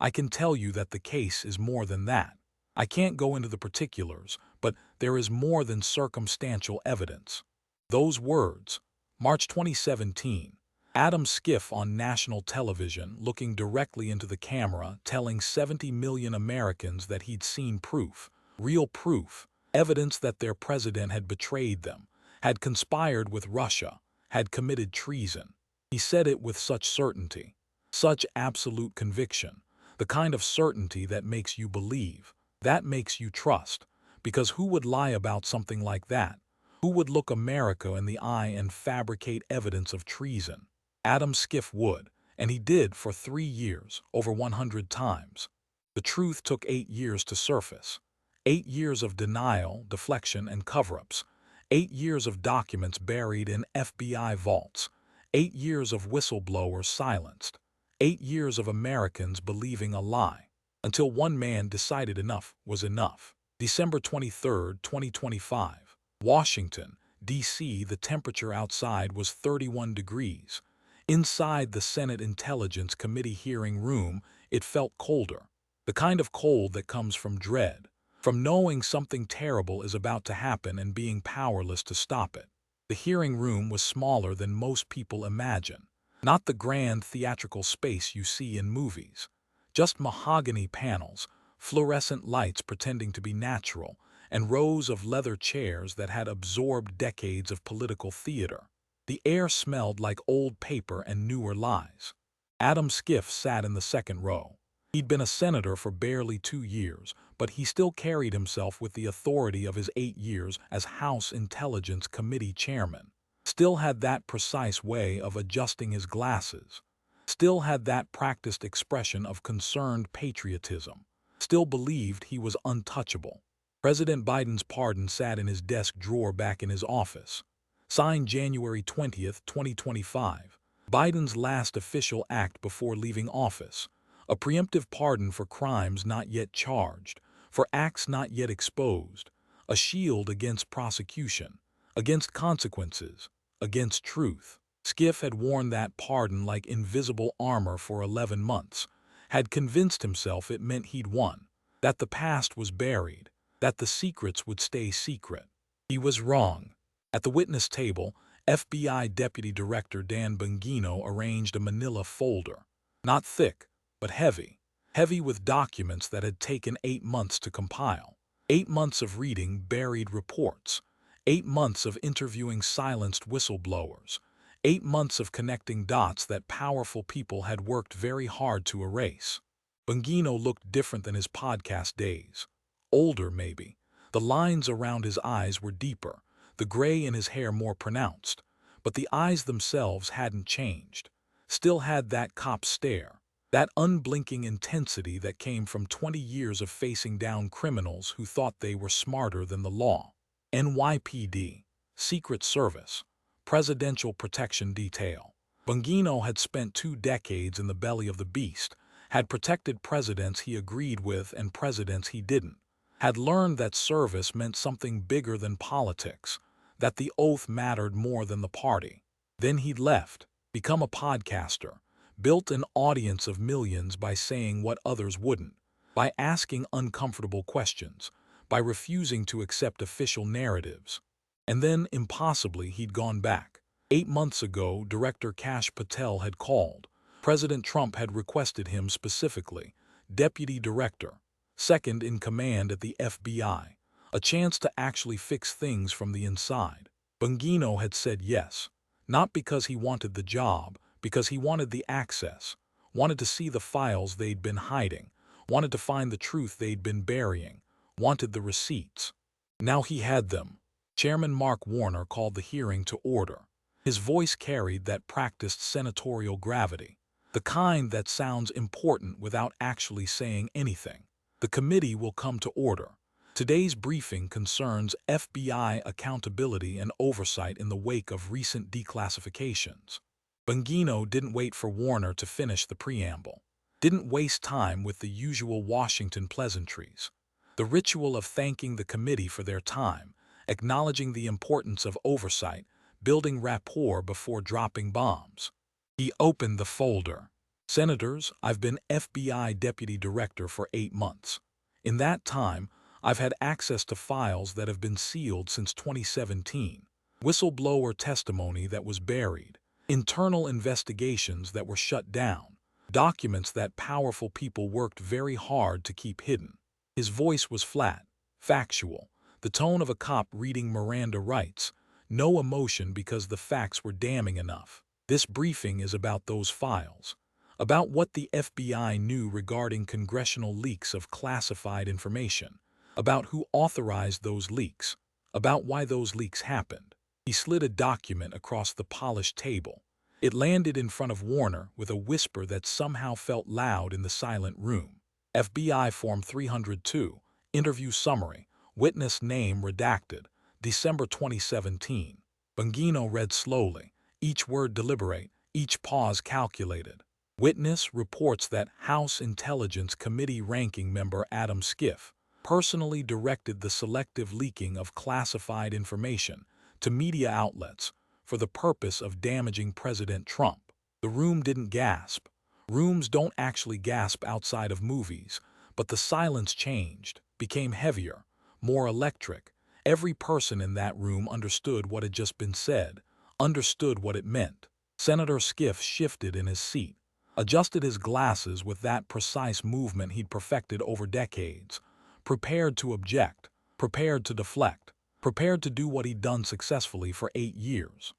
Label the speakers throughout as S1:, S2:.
S1: I can tell you that the case is more than that. I can't go into the particulars, but there is more than circumstantial evidence. Those words, March 2017, Adam Schiff on national television looking directly into the camera telling 70 million Americans that he'd seen proof, real proof, evidence that their president had betrayed them, had conspired with Russia, had committed treason. He said it with such certainty, such absolute conviction, the kind of certainty that makes you believe, that makes you trust, because who would lie about something like that? Who would look America in the eye and fabricate evidence of treason? Adam Schiff would, and he did for 3 years, over 100 times. The truth took 8 years to surface. 8 years of denial, deflection, and cover-ups. 8 years of documents buried in FBI vaults. 8 years of whistleblowers silenced. 8 years of Americans believing a lie, until one man decided enough was enough. December 23, 2025. Washington, D.C. The temperature outside was 31 degrees. Inside the Senate Intelligence Committee hearing room, it felt colder. The kind of cold that comes from dread, from knowing something terrible is about to happen and being powerless to stop it. The hearing room was smaller than most people imagine. Not the grand theatrical space you see in movies. Just mahogany panels, fluorescent lights pretending to be natural, and rows of leather chairs that had absorbed decades of political theater. The air smelled like old paper and newer lies. Adam Schiff sat in the second row. He'd been a senator for barely 2 years, but he still carried himself with the authority of his 8 years as House Intelligence Committee chairman. Still had that precise way of adjusting his glasses. Still had that practiced expression of concerned patriotism. Still believed he was untouchable. President Biden's pardon sat in his desk drawer back in his office. Signed January 20, 2025. Biden's last official act before leaving office. A preemptive pardon for crimes not yet charged, for acts not yet exposed. A shield against prosecution, against consequences, against truth. Schiff had worn that pardon like invisible armor for 11 months, had convinced himself it meant he'd won, that the past was buried, that the secrets would stay secret. He was wrong. At the witness table, FBI Deputy Director Dan Bongino arranged a manila folder. Not thick, but heavy. Heavy with documents that had taken 8 months to compile. 8 months of reading buried reports. 8 months of interviewing silenced whistleblowers. 8 months of connecting dots that powerful people had worked very hard to erase. Bongino looked different than his podcast days. Older, maybe. The lines around his eyes were deeper, the gray in his hair more pronounced. But the eyes themselves hadn't changed. Still had that cop stare, that unblinking intensity that came from 20 years of facing down criminals who thought they were smarter than the law. NYPD, Secret Service, Presidential Protection Detail. Bongino had spent 2 decades in the belly of the beast, had protected presidents he agreed with and presidents he didn't, had learned that service meant something bigger than politics, that the oath mattered more than the party. Then he'd left, become a podcaster, built an audience of millions by saying what others wouldn't, by asking uncomfortable questions, by refusing to accept official narratives. And then, impossibly, he'd gone back. 8 months ago, Director Kash Patel had called. President Trump had requested him specifically, Deputy Director, second in command at the FBI, a chance to actually fix things from the inside. Bongino had said yes, not because he wanted the job, because he wanted the access, wanted to see the files they'd been hiding, wanted to find the truth they'd been burying, wanted the receipts. Now he had them. Chairman Mark Warner called the hearing to order. His voice carried that practiced senatorial gravity, the kind that sounds important without actually saying anything. The committee will come to order. Today's briefing concerns FBI accountability and oversight in the wake of recent declassifications. Bongino didn't wait for Warner to finish the preamble, didn't waste time with the usual Washington pleasantries. The ritual of thanking the committee for their time, acknowledging the importance of oversight, building rapport before dropping bombs. He opened the folder. Senators, I've been FBI Deputy Director for 8 months. In that time, I've had access to files that have been sealed since 2017, whistleblower testimony that was buried, internal investigations that were shut down, documents that powerful people worked very hard to keep hidden. His voice was flat, factual, the tone of a cop reading Miranda rights, no emotion because the facts were damning enough. This briefing is about those files, about what the FBI knew regarding congressional leaks of classified information, about who authorized those leaks, about why those leaks happened. He slid a document across the polished table. It landed in front of Warner with a whisper that somehow felt loud in the silent room. FBI Form 302, Interview Summary, Witness Name Redacted, December 2017. Bongino read slowly, each word deliberate, each pause calculated. Witness reports that House Intelligence Committee ranking member Adam Schiff personally directed the selective leaking of classified information to media outlets for the purpose of damaging President Trump. The room didn't gasp. Rooms don't actually gasp outside of movies, but the silence changed, became heavier, more electric. Every person in that room understood what had just been said, understood what it meant. Senator Schiff shifted in his seat, adjusted his glasses with that precise movement he'd perfected over decades, prepared to object, prepared to deflect, prepared to do what he'd done successfully for 8 years.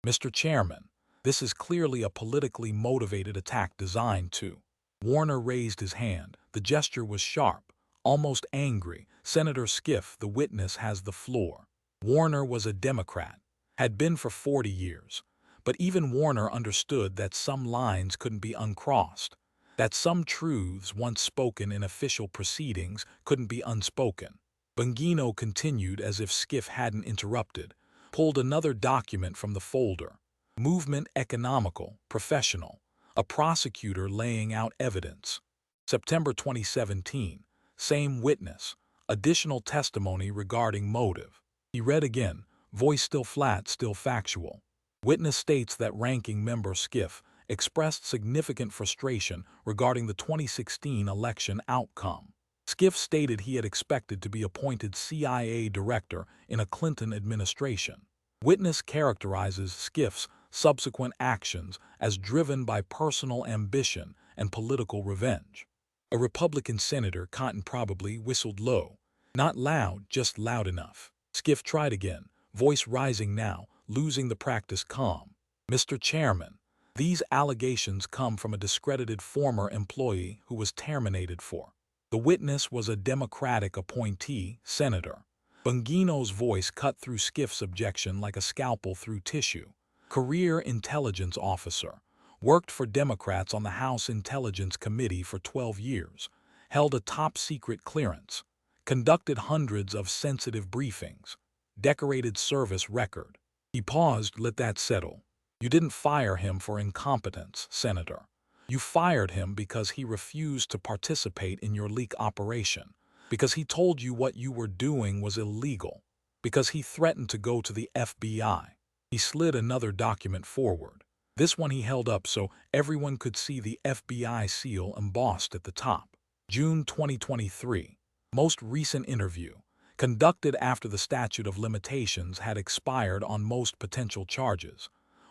S1: Mr. Chairman, this is clearly a politically motivated attack designed to. Warner raised his hand. The gesture was sharp, almost angry. Senator Schiff, the witness, has the floor. Warner was a Democrat, had been for 40 years. But even Warner understood that some lines couldn't be uncrossed, that some truths once spoken in official proceedings couldn't be unspoken. Bongino continued as if Schiff hadn't interrupted, pulled another document from the folder. Movement economical, professional, a prosecutor laying out evidence. September 2017, same witness, additional testimony regarding motive. He read again, voice still flat, still factual. Witness states that ranking member Schiff expressed significant frustration regarding the 2016 election outcome. Schiff stated he had expected to be appointed CIA director in a Clinton administration. Witness characterizes Schiff's subsequent actions as driven by personal ambition and political revenge. A Republican senator, Cotton, probably whistled low. Not loud, just loud enough. Schiff tried again, voice rising now, losing the practice calm. Mr. Chairman, these allegations come from a discredited former employee who was terminated for. The witness was a Democratic appointee, senator. Bongino's voice cut through Schiff's objection like a scalpel through tissue. Career intelligence officer, worked for Democrats on the House Intelligence Committee for 12 years, held a top-secret clearance, conducted hundreds of sensitive briefings, decorated service record. He paused, let that settle. You didn't fire him for incompetence, Senator. You fired him because he refused to participate in your leak operation, because he told you what you were doing was illegal, because he threatened to go to the FBI. He slid another document forward. This one he held up so everyone could see the FBI seal embossed at the top. June 2023. Most recent interview, conducted after the statute of limitations had expired on most potential charges.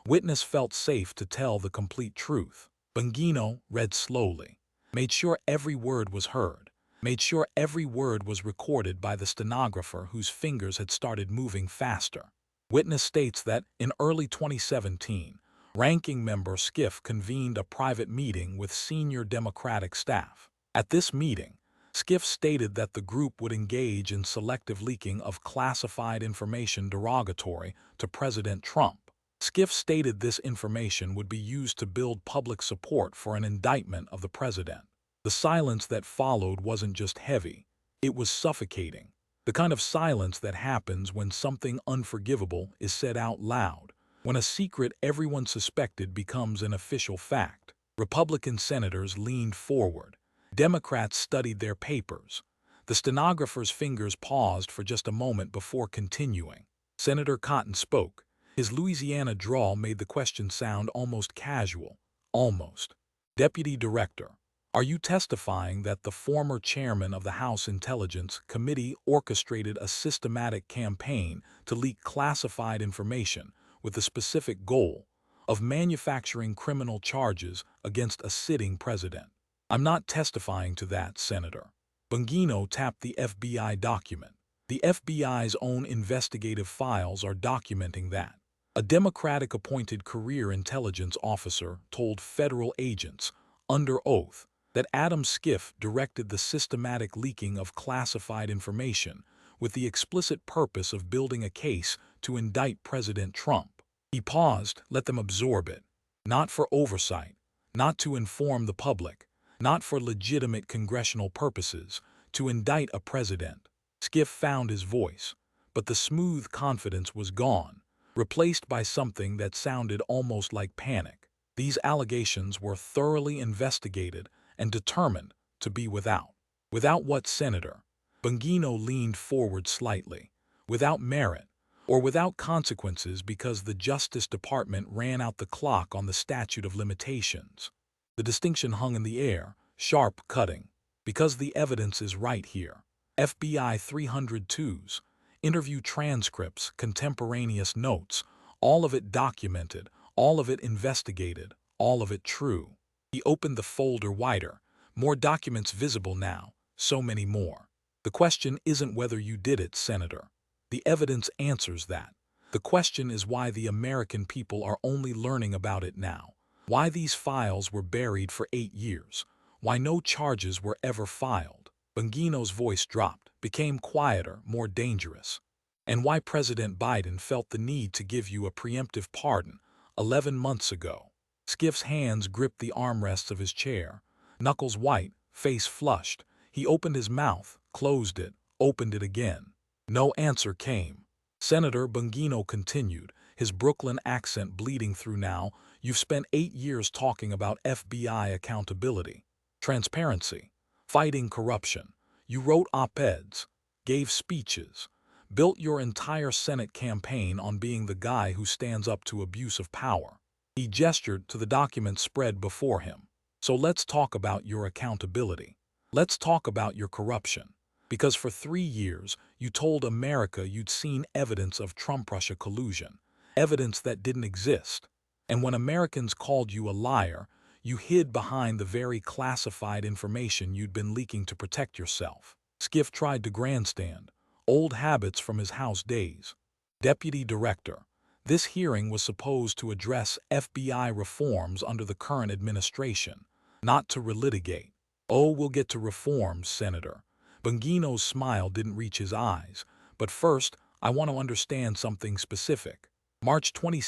S1: Witness felt safe to tell the complete truth. Bongino read slowly, made sure every word was heard, made sure every word was recorded by the stenographer whose fingers had started moving faster. Witness states that in early 2017, ranking member Schiff convened a private meeting with senior Democratic staff. At this meeting, Schiff stated that the group would engage in selective leaking of classified information derogatory to President Trump. Schiff stated this information would be used to build public support for an indictment of the president. The silence that followed wasn't just heavy, it was suffocating. The kind of silence that happens when something unforgivable is said out loud, when a secret everyone suspected becomes an official fact. Republican senators leaned forward. Democrats studied their papers. The stenographer's fingers paused for just a moment before continuing. Senator Cotton spoke. His Louisiana drawl made the question sound almost casual. Almost. Deputy Director, are you testifying that the former chairman of the House Intelligence Committee orchestrated a systematic campaign to leak classified information with the specific goal of manufacturing criminal charges against a sitting president? I'm not testifying to that, Senator. Bongino tapped the FBI document. The FBI's own investigative files are documenting that. A Democratic-appointed career intelligence officer told federal agents, under oath, that Schiff directed the systematic leaking of classified information with the explicit purpose of building a case to indict President Trump. He paused, let them absorb it. Not for oversight, not to inform the public, not for legitimate congressional purposes, to indict a president. Schiff found his voice, but the smooth confidence was gone, replaced by something that sounded almost like panic. These allegations were thoroughly investigated and determined to be without. Without what, Senator? Bongino leaned forward slightly. Without merit, or without consequences because the Justice Department ran out the clock on the statute of limitations. The distinction hung in the air, sharp, cutting. Because the evidence is right here. FBI 302s, interview transcripts, contemporaneous notes, all of it documented, all of it investigated, all of it true. He opened the folder wider. More documents visible now, so many more. The question isn't whether you did it, Senator. The evidence answers that. The question is why the American people are only learning about it now. Why these files were buried for 8 years. Why no charges were ever filed. Bongino's voice dropped, became quieter, more dangerous. And why President Biden felt the need to give you a preemptive pardon 11 months ago. Schiff's hands gripped the armrests of his chair, knuckles white, face flushed. He opened his mouth, closed it, opened it again. No answer came. Senator, Bongino continued, his Brooklyn accent bleeding through now, you've spent 8 years talking about FBI accountability, transparency, fighting corruption. You wrote op-eds, gave speeches, built your entire Senate campaign on being the guy who stands up to abuse of power. He gestured to the documents spread before him. So let's talk about your accountability. Let's talk about your corruption. Because for 3 years, you told America you'd seen evidence of Trump-Russia collusion, evidence that didn't exist. And when Americans called you a liar, you hid behind the very classified information you'd been leaking to protect yourself. Schiff tried to grandstand, old habits from his House days. Deputy Director, this hearing was supposed to address FBI reforms under the current administration, not to relitigate. Oh, we'll get to reforms, Senator. Bongino's smile didn't reach his eyes, but first, I want to understand something specific. March 22,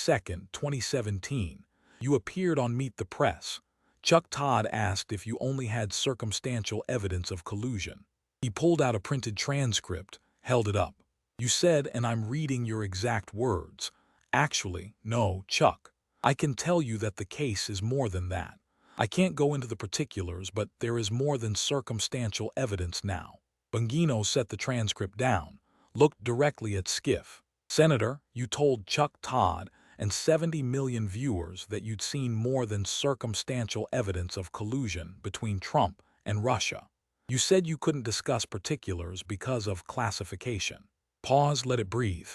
S1: 2017, you appeared on Meet the Press. Chuck Todd asked if you only had circumstantial evidence of collusion. He pulled out a printed transcript, held it up. You said, and I'm reading your exact words, actually, no, Chuck, I can tell you that the case is more than that. I can't go into the particulars, but there is more than circumstantial evidence now. Bongino set the transcript down, looked directly at Schiff. Senator, you told Chuck Todd and 70 million viewers that you'd seen more than circumstantial evidence of collusion between Trump and Russia. You said you couldn't discuss particulars because of classification. Pause, let it breathe.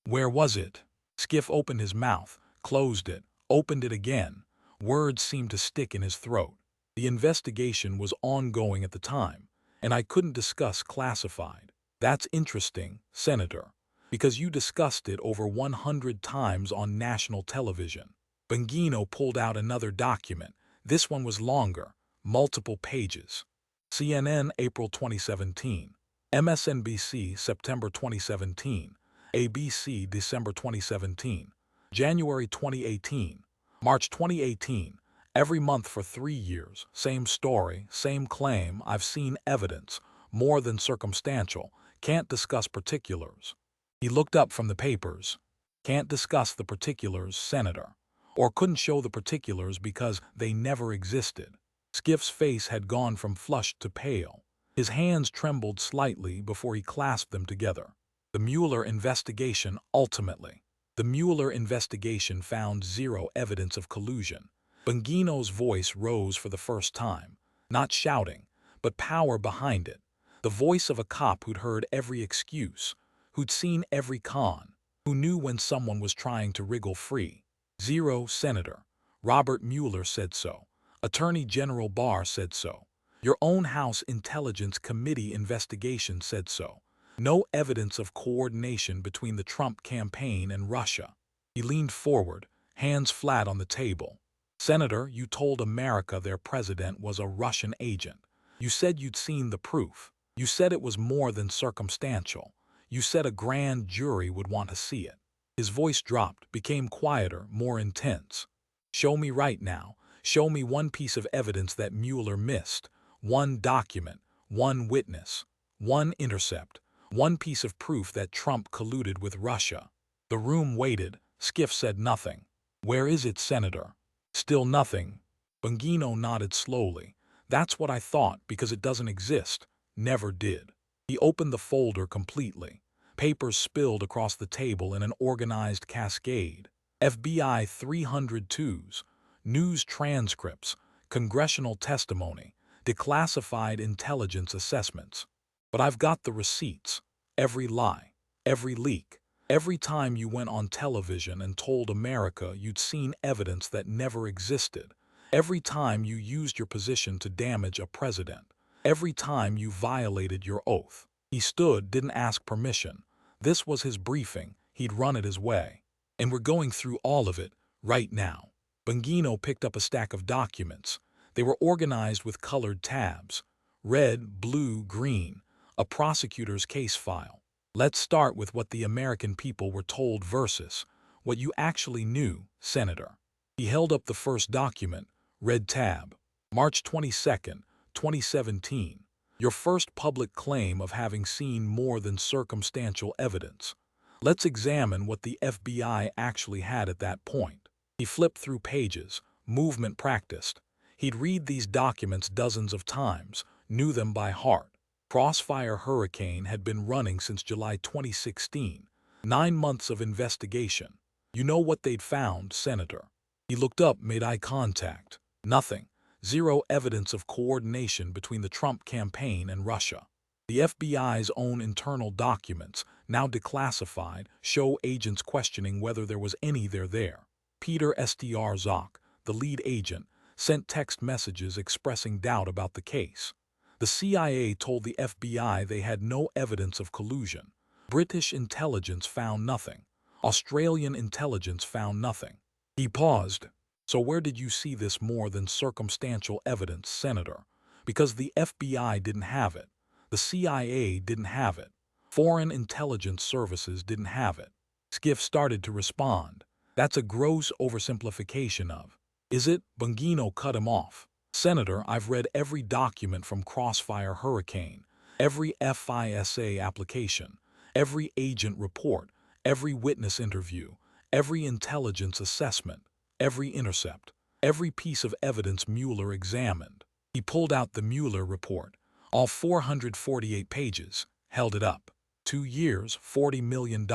S1: Where was it? Schiff opened his mouth, closed it, opened it again. Words seemed to stick in his throat. The investigation was ongoing at the time, and I couldn't discuss classified. That's interesting, Senator, because you discussed it over 100 times on national television. Bongino pulled out another document. This one was longer, multiple pages. CNN, April 2017. MSNBC, September 2017. ABC, December 2017. January 2018. March 2018. Every month for 3 years. Same story, same claim. I've seen evidence. More than circumstantial. Can't discuss particulars. He looked up from the papers. Can't discuss the particulars, Senator. Or couldn't show the particulars because they never existed. Schiff's face had gone from flushed to pale. His hands trembled slightly before he clasped them together. The Mueller investigation ultimately. The Mueller investigation found zero evidence of collusion. Bongino's voice rose for the first time, not shouting, but power behind it. The voice of a cop who'd heard every excuse, who'd seen every con, who knew when someone was trying to wriggle free. Zero, Senator. Robert Mueller said so. Attorney General Barr said so. Your own House Intelligence Committee investigation said so. No evidence of coordination between the Trump campaign and Russia. He leaned forward, hands flat on the table. Senator, you told America their president was a Russian agent. You said you'd seen the proof. You said it was more than circumstantial. You said a grand jury would want to see it. His voice dropped, became quieter, more intense. Show me right now. Show me one piece of evidence that Mueller missed. One document, one witness, one intercept, one piece of proof that Trump colluded with Russia. The room waited. Schiff said nothing. Where is it, Senator? Still nothing. Bongino nodded slowly. That's what I thought, because it doesn't exist. Never did. He opened the folder completely. Papers spilled across the table in an organized cascade. FBI 302s, news transcripts, congressional testimony, declassified intelligence assessments. But I've got the receipts. Every lie, every leak, every time you went on television and told America you'd seen evidence that never existed. Every time you used your position to damage a president. Every time you violated your oath. He stood, didn't ask permission. This was his briefing. He'd run it his way. And we're going through all of it right now. Bongino picked up a stack of documents. They were organized with colored tabs. Red, blue, green. A prosecutor's case file. Let's start with what the American people were told versus what you actually knew, Senator. He held up the first document, red tab. March 22nd, 2017. Your first public claim of having seen more than circumstantial evidence. Let's examine what the FBI actually had at that point. He flipped through pages, movement practiced. He'd read these documents dozens of times, knew them by heart. Crossfire Hurricane had been running since July 2016. 9 months of investigation. You know what they'd found, Senator? He looked up, made eye contact. Nothing. Zero evidence of coordination between the Trump campaign and Russia. The FBI's own internal documents, now declassified, show agents questioning whether there was any there. Peter Strzok, the lead agent, sent text messages expressing doubt about the case. The CIA told the FBI they had no evidence of collusion. British intelligence found nothing. Australian intelligence found nothing. He paused. So where did you see this more than circumstantial evidence, Senator? Because the FBI didn't have it. The CIA didn't have it. Foreign intelligence services didn't have it. Schiff started to respond. That's a gross oversimplification of. Is it? Bongino cut him off. Senator, I've read every document from Crossfire Hurricane, every FISA application, every agent report, every witness interview, every intelligence assessment, every intercept, every piece of evidence Mueller examined. He pulled out the Mueller report, all 448 pages, held it up. 2 years, $40 million,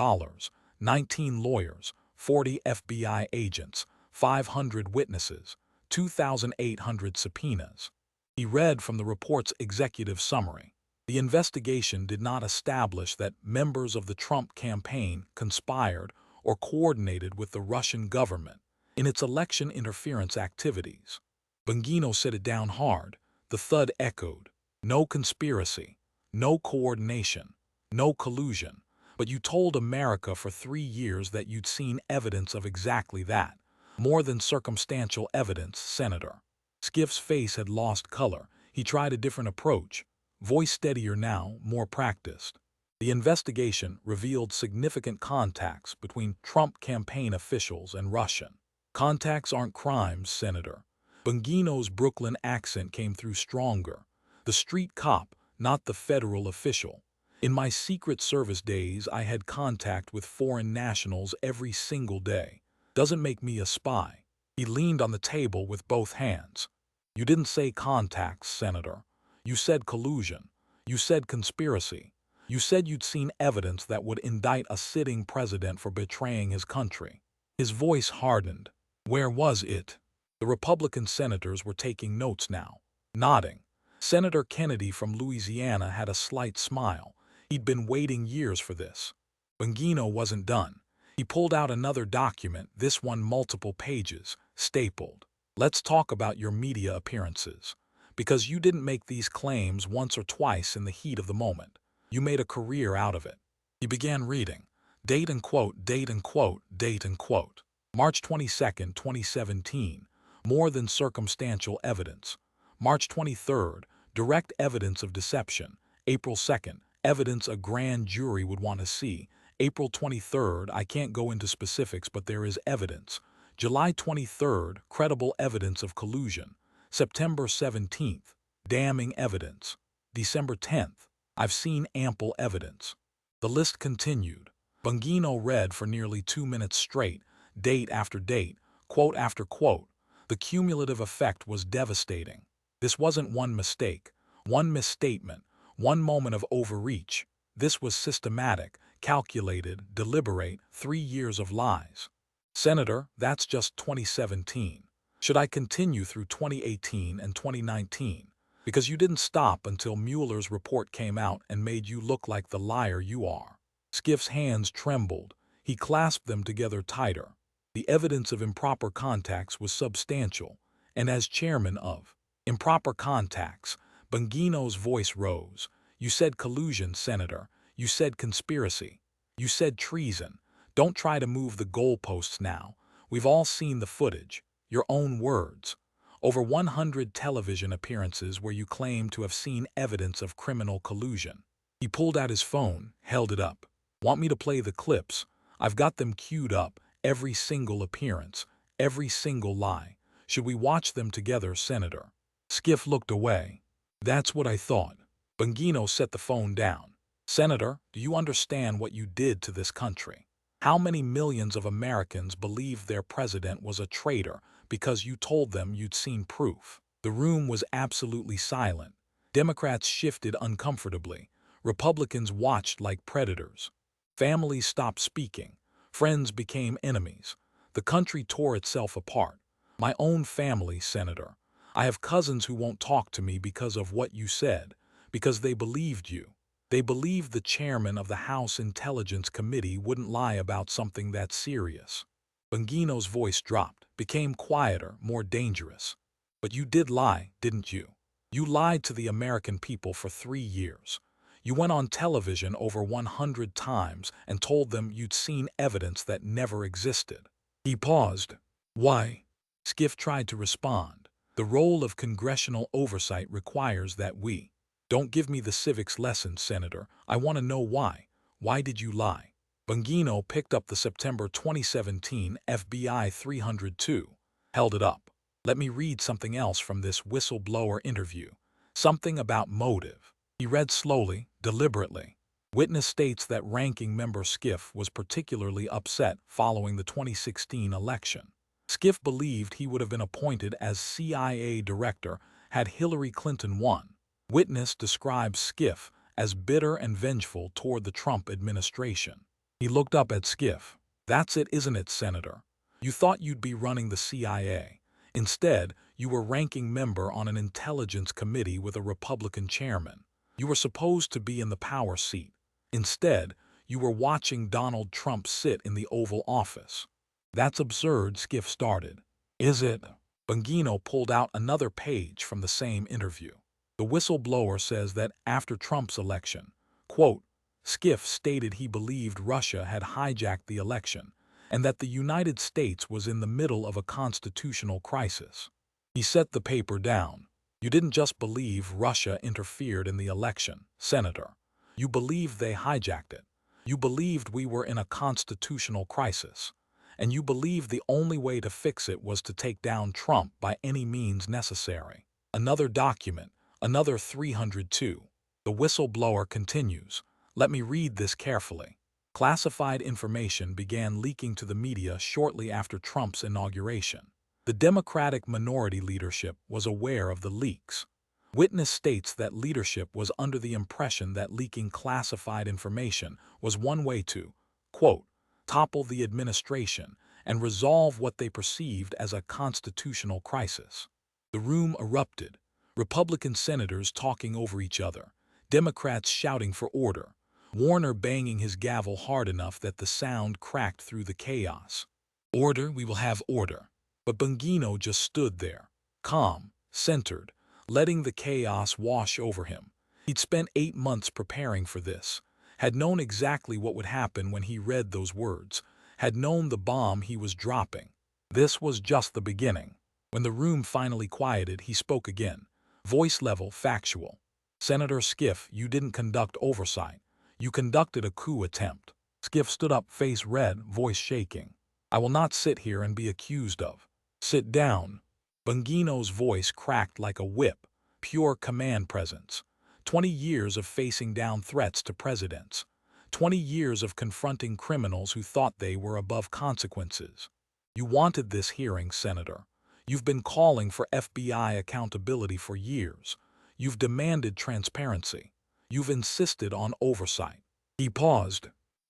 S1: 19 lawyers, 40 FBI agents, 500 witnesses, 2,800 subpoenas. He read from the report's executive summary. The investigation did not establish that members of the Trump campaign conspired or coordinated with the Russian government in its election interference activities. Bongino set it down hard. The thud echoed. No conspiracy, no coordination, no collusion. But you told America for 3 years that you'd seen evidence of exactly that. More than circumstantial evidence, Senator. Schiff's face had lost color. He tried a different approach. Voice steadier now, more practiced. The investigation revealed significant contacts between Trump campaign officials and Russian. Contacts aren't crimes, Senator. Bongino's Brooklyn accent came through stronger. The street cop, not the federal official. In my Secret Service days, I had contact with foreign nationals every single day. Doesn't make me a spy. He leaned on the table with both hands. You didn't say contacts, Senator. You said collusion. You said conspiracy. You said you'd seen evidence that would indict a sitting president for betraying his country. His voice hardened. Where was it? The Republican senators were taking notes now, nodding. Senator Kennedy from Louisiana had a slight smile. He'd been waiting years for this. Bongino wasn't done. He pulled out another document, this one multiple pages, stapled. Let's talk about your media appearances. Because you didn't make these claims once or twice in the heat of the moment. You made a career out of it. He began reading. Date and quote, date and quote, date and quote. March 22, 2017. More than circumstantial evidence. March 23rd. Direct evidence of deception. April 2nd. Evidence a grand jury would want to see. April 23rd. I can't go into specifics, but there is evidence. July 23rd. Credible evidence of collusion. September 17th. Damning evidence. December 10th. I've seen ample evidence. The list continued. Bongino read for nearly 2 minutes straight, date after date, quote after quote. The cumulative effect was devastating. This wasn't one mistake, one misstatement, one moment of overreach. This was systematic, calculated, deliberate, 3 years of lies. Senator, that's just 2017. Should I continue through 2018 and 2019? Because you didn't stop until Mueller's report came out and made you look like the liar you are. Schiff's hands trembled. He clasped them together tighter. The evidence of improper contacts was substantial, and as chairman of improper contacts, Bongino's voice rose. You said collusion, Senator. You said conspiracy. You said treason. Don't try to move the goalposts now. We've all seen the footage. Your own words. Over 100 television appearances where you claim to have seen evidence of criminal collusion. He pulled out his phone, held it up. Want me to play the clips? I've got them queued up, every single appearance, every single lie. Should we watch them together, Senator? Schiff looked away. That's what I thought. Bongino set the phone down. Senator, do you understand what you did to this country? How many millions of Americans believed their president was a traitor because you told them you'd seen proof? The room was absolutely silent. Democrats shifted uncomfortably. Republicans watched like predators. Families stopped speaking. Friends became enemies. The country tore itself apart. My own family, Senator. I have cousins who won't talk to me because of what you said, because they believed you. They believed the chairman of the House Intelligence Committee wouldn't lie about something that serious. Bongino's voice dropped, became quieter, more dangerous. But you did lie, didn't you? You lied to the American people for 3 years. You went on television over 100 times and told them you'd seen evidence that never existed. He paused. Why? Schiff tried to respond. The role of congressional oversight requires that we. Don't give me the civics lesson, Senator. I want to know why. Why did you lie? Bongino picked up the September 2017 FBI 302, held it up. Let me read something else from this whistleblower interview. Something about motive. He read slowly, deliberately. Witness states that Ranking Member Schiff was particularly upset following the 2016 election. Schiff believed he would have been appointed as CIA director had Hillary Clinton won. Witness describes Schiff as bitter and vengeful toward the Trump administration. He looked up at Schiff. That's it, isn't it, Senator? You thought you'd be running the CIA. Instead, you were ranking member on an intelligence committee with a Republican chairman. You were supposed to be in the power seat. Instead, you were watching Donald Trump sit in the Oval Office. That's absurd, Schiff started. Is it? Bongino pulled out another page from the same interview. The whistleblower says that after Trump's election, quote, Schiff stated he believed Russia had hijacked the election and that the United States was in the middle of a constitutional crisis. He set the paper down. You didn't just believe Russia interfered in the election, Senator. You believed they hijacked it. You believed we were in a constitutional crisis. And you believed the only way to fix it was to take down Trump by any means necessary. Another document, another 302. The whistleblower continues. Let me read this carefully. Classified information began leaking to the media shortly after Trump's inauguration. The Democratic minority leadership was aware of the leaks. Witness states that leadership was under the impression that leaking classified information was one way to, quote, topple the administration and resolve what they perceived as a constitutional crisis. The room erupted, Republican senators talking over each other, Democrats shouting for order, Warner banging his gavel hard enough that the sound cracked through the chaos. Order, we will have order. But Bongino just stood there, calm, centered, letting the chaos wash over him. He'd spent 8 months preparing for this, had known exactly what would happen when he read those words, had known the bomb he was dropping. This was just the beginning. When the room finally quieted, he spoke again, voice level, factual. Senator Schiff, you didn't conduct oversight. You conducted a coup attempt. Schiff stood up, face red, voice shaking. I will not sit here and be accused of. Sit down. Bongino's voice cracked like a whip, pure command presence. 20 years of facing down threats to presidents. 20 years of confronting criminals who thought they were above consequences. You wanted this hearing, Senator. You've been calling for FBI accountability for years. You've demanded transparency. You've insisted on oversight. He paused.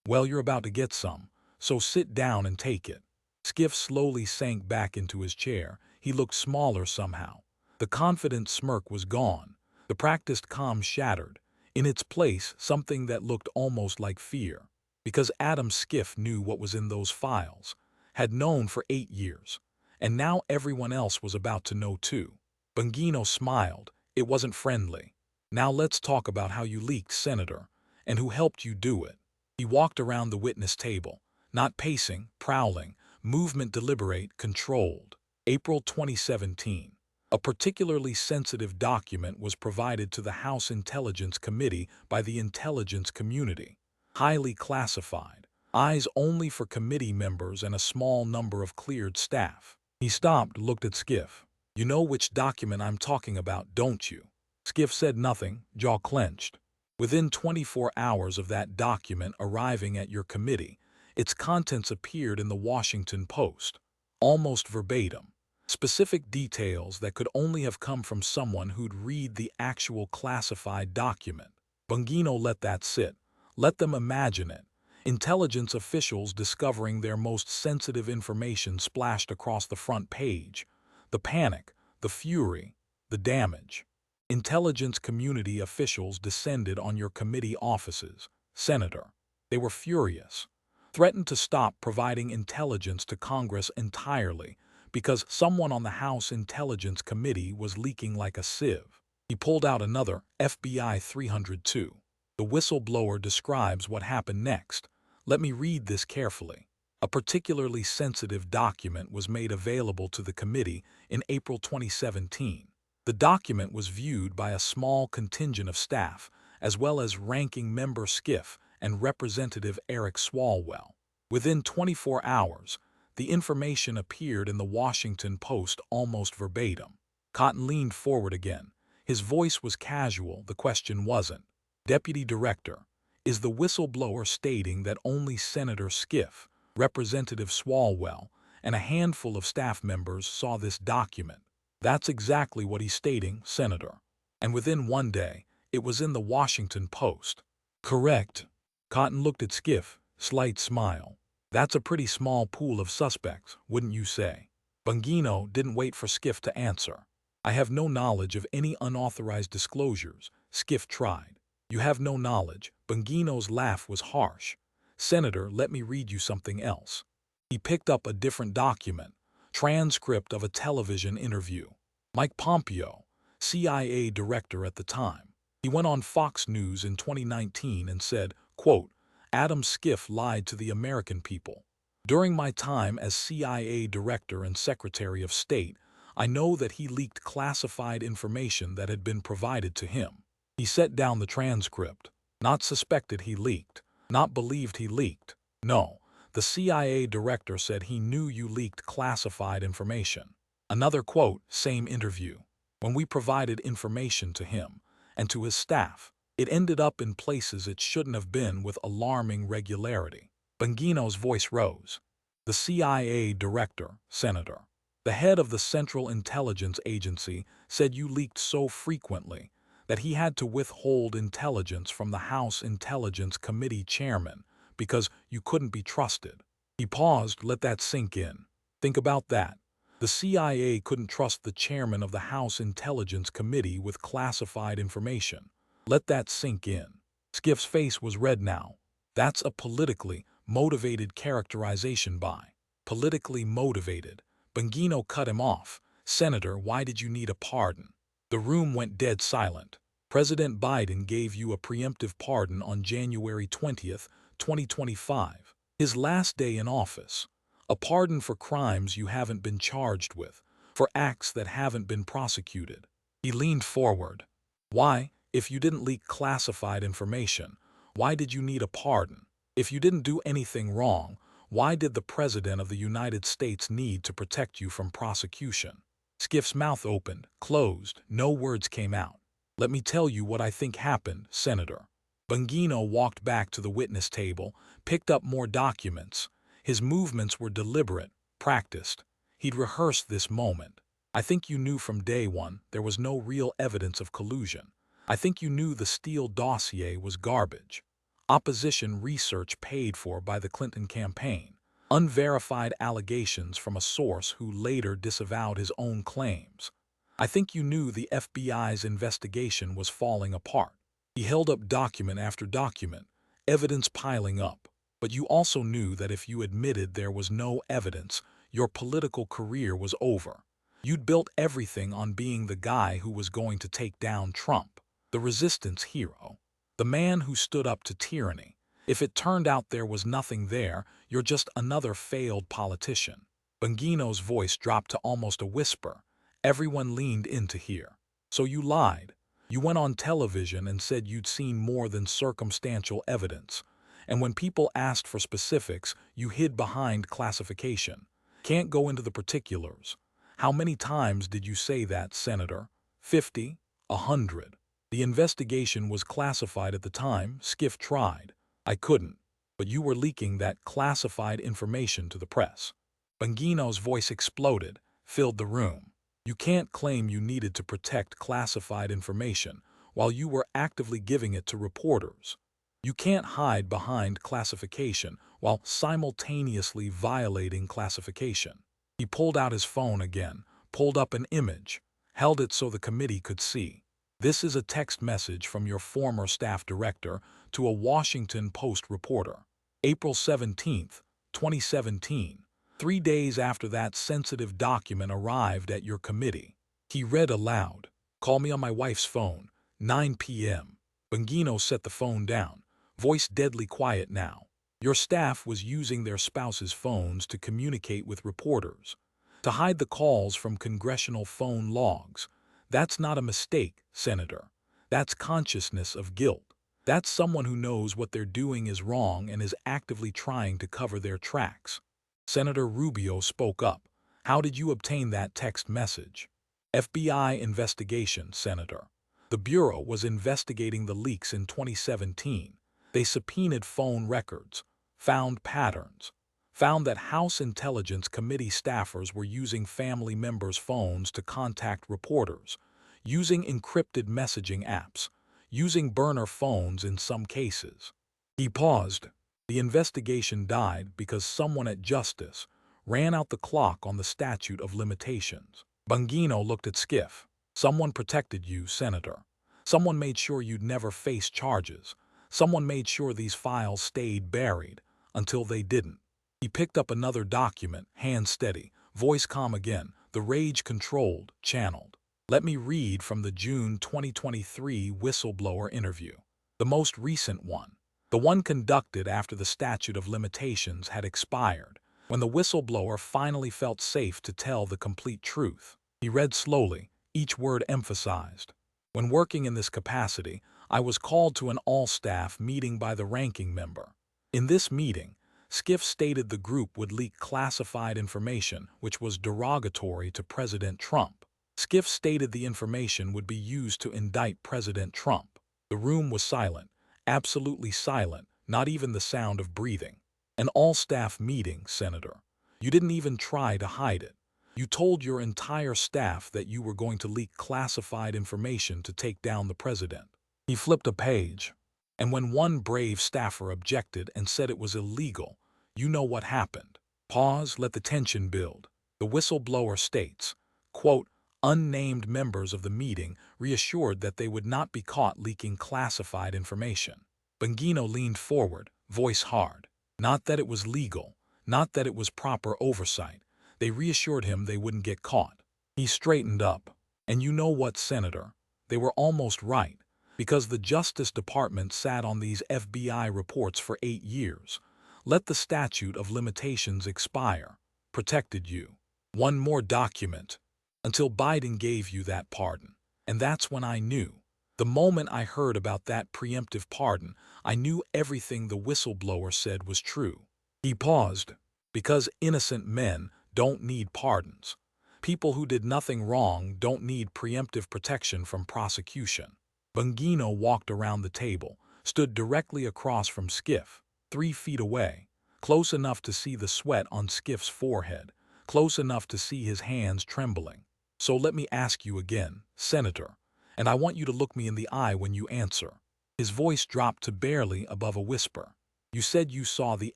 S1: Well, you're about to get some, so sit down and take it. Schiff slowly sank back into his chair. He looked smaller somehow. The confident smirk was gone. The practiced calm shattered. In its place, something that looked almost like fear. Because Adam Schiff knew what was in those files, had known for 8 years. And now everyone else was about to know too. Bongino smiled. It wasn't friendly. Now let's talk about how you leaked, Senator, and who helped you do it. He walked around the witness table, not pacing, prowling, movement deliberate, controlled. April 2017. A particularly sensitive document was provided to the House Intelligence Committee by the intelligence community. Highly classified. Eyes only for committee members and a small number of cleared staff. He stopped, looked at Schiff. You know which document I'm talking about, don't you? Schiff said nothing, jaw clenched. Within 24 hours of that document arriving at your committee, its contents appeared in the Washington Post. Almost verbatim. Specific details that could only have come from someone who'd read the actual classified document. Bongino let that sit. Let them imagine it. Intelligence officials discovering their most sensitive information splashed across the front page. The panic, the fury, the damage. Intelligence community officials descended on your committee offices. Senator. They were furious. Threatened to stop providing intelligence to Congress entirely because someone on the House Intelligence Committee was leaking like a sieve. He pulled out another FBI 302. The whistleblower describes what happened next. Let me read this carefully. A particularly sensitive document was made available to the committee in April 2017. The document was viewed by a small contingent of staff, as well as ranking member Schiff and Representative Eric Swalwell. Within 24 hours, the information appeared in the Washington Post almost verbatim. Cotton leaned forward again. His voice was casual, the question wasn't. Deputy Director, is the whistleblower stating that only Senator Schiff, Representative Swalwell, and a handful of staff members saw this document? That's exactly what he's stating, Senator. And within 1 day, it was in the Washington Post. Correct. Cotton looked at Schiff, slight smile. That's a pretty small pool of suspects, wouldn't you say? Bongino didn't wait for Schiff to answer. I have no knowledge of any unauthorized disclosures, Schiff tried. You have no knowledge. Bongino's laugh was harsh. Senator, let me read you something else. He picked up a different document, transcript of a television interview. Mike Pompeo, CIA director at the time. He went on Fox News in 2019 and said, quote, Adam Schiff lied to the American people. During my time as CIA Director and Secretary of State, I know that he leaked classified information that had been provided to him. He set down the transcript. Not suspected he leaked. Not believed he leaked. No, the CIA Director said he knew you leaked classified information. Another quote, same interview. When we provided information to him and to his staff, it ended up in places it shouldn't have been with alarming regularity. Bongino's voice rose. The CIA Director, Senator, the head of the Central Intelligence Agency, said you leaked so frequently that he had to withhold intelligence from the House Intelligence Committee chairman because you couldn't be trusted. He paused, let that sink in. Think about that. The CIA couldn't trust the chairman of the House Intelligence Committee with classified information. Let that sink in. Skiff's face was red now. That's a politically motivated characterization by. Politically motivated. Bongino cut him off. Senator, why did you need a pardon? The room went dead silent. President Biden gave you a preemptive pardon on January 20th, 2025, his last day in office. A pardon for crimes you haven't been charged with, for acts that haven't been prosecuted. He leaned forward. Why, if you didn't leak classified information, why did you need a pardon? If you didn't do anything wrong, why did the President of the United States need to protect you from prosecution? Skiff's mouth opened, closed, no words came out. Let me tell you what I think happened, Senator. Bongino walked back to the witness table, picked up more documents. His movements were deliberate, practiced. He'd rehearsed this moment. I think you knew from day one there was no real evidence of collusion. I think you knew the Steele dossier was garbage. Opposition research paid for by the Clinton campaign. Unverified allegations from a source who later disavowed his own claims. I think you knew the FBI's investigation was falling apart. He held up document after document, evidence piling up. But you also knew that if you admitted there was no evidence, your political career was over. You'd built everything on being the guy who was going to take down Trump, the resistance hero, the man who stood up to tyranny. If it turned out there was nothing there, you're just another failed politician. Bongino's voice dropped to almost a whisper. Everyone leaned in to hear. So you lied. You went on television and said you'd seen more than circumstantial evidence. And when people asked for specifics, you hid behind classification. Can't go into the particulars. How many times did you say that, Senator? 50? 100? The investigation was classified at the time. Schiff tried. I couldn't. But you were leaking that classified information to the press. Bongino's voice exploded, filled the room. You can't claim you needed to protect classified information while you were actively giving it to reporters. You can't hide behind classification while simultaneously violating classification. He pulled out his phone again, pulled up an image, held it so the committee could see. This is a text message from your former staff director to a Washington Post reporter. April 17th, 2017, 3 days after that sensitive document arrived at your committee. He read aloud, "Call me on my wife's phone, 9 p.m. Bongino set the phone down, voice deadly quiet now. Your staff was using their spouses' phones to communicate with reporters, to hide the calls from congressional phone logs. That's not a mistake, Senator. That's consciousness of guilt. That's someone who knows what they're doing is wrong and is actively trying to cover their tracks." Senator Rubio spoke up. How did you obtain that text message? FBI investigation, Senator. The Bureau was investigating the leaks in 2017. They subpoenaed phone records, found patterns, found that House Intelligence Committee staffers were using family members' phones to contact reporters, using encrypted messaging apps, using burner phones in some cases. He paused. The investigation died because someone at Justice ran out the clock on the statute of limitations. Bongino looked at Schiff. Someone protected you, Senator. Someone made sure you'd never face charges. Someone made sure these files stayed buried until they didn't. He picked up another document, hand steady, voice calm again, the rage controlled, channeled. Let me read from the June 2023 whistleblower interview. The most recent one. The one conducted after the statute of limitations had expired, when the whistleblower finally felt safe to tell the complete truth. He read slowly, each word emphasized. When working in this capacity, I was called to an all-staff meeting by the ranking member. In this meeting, Schiff stated the group would leak classified information which was derogatory to President Trump. Schiff stated the information would be used to indict President Trump. The room was silent. Absolutely silent, not even the sound of breathing. An all-staff meeting, Senator. You didn't even try to hide it. You told your entire staff that you were going to leak classified information to take down the president. He flipped a page. And when one brave staffer objected and said it was illegal, You know what happened. Pause, let the tension build. The whistleblower states, quote, unnamed members of the meeting reassured that they would not be caught leaking classified information. Bongino leaned forward, voice hard. Not that it was legal, not that it was proper oversight. They reassured him they wouldn't get caught. He straightened up. And you know what, Senator? They were almost right, because the Justice Department sat on these FBI reports for 8 years. Let the statute of limitations expire. Protected you. One more document. Until Biden gave you that pardon. And that's when I knew. The moment I heard about that preemptive pardon, I knew everything the whistleblower said was true. He paused. Because innocent men don't need pardons. People who did nothing wrong don't need preemptive protection from prosecution. Bongino walked around the table, stood directly across from Schiff, 3 feet away, close enough to see the sweat on Schiff's forehead, close enough to see his hands trembling. So let me ask you again, Senator, and I want you to look me in the eye when you answer. His voice dropped to barely above a whisper. You said you saw the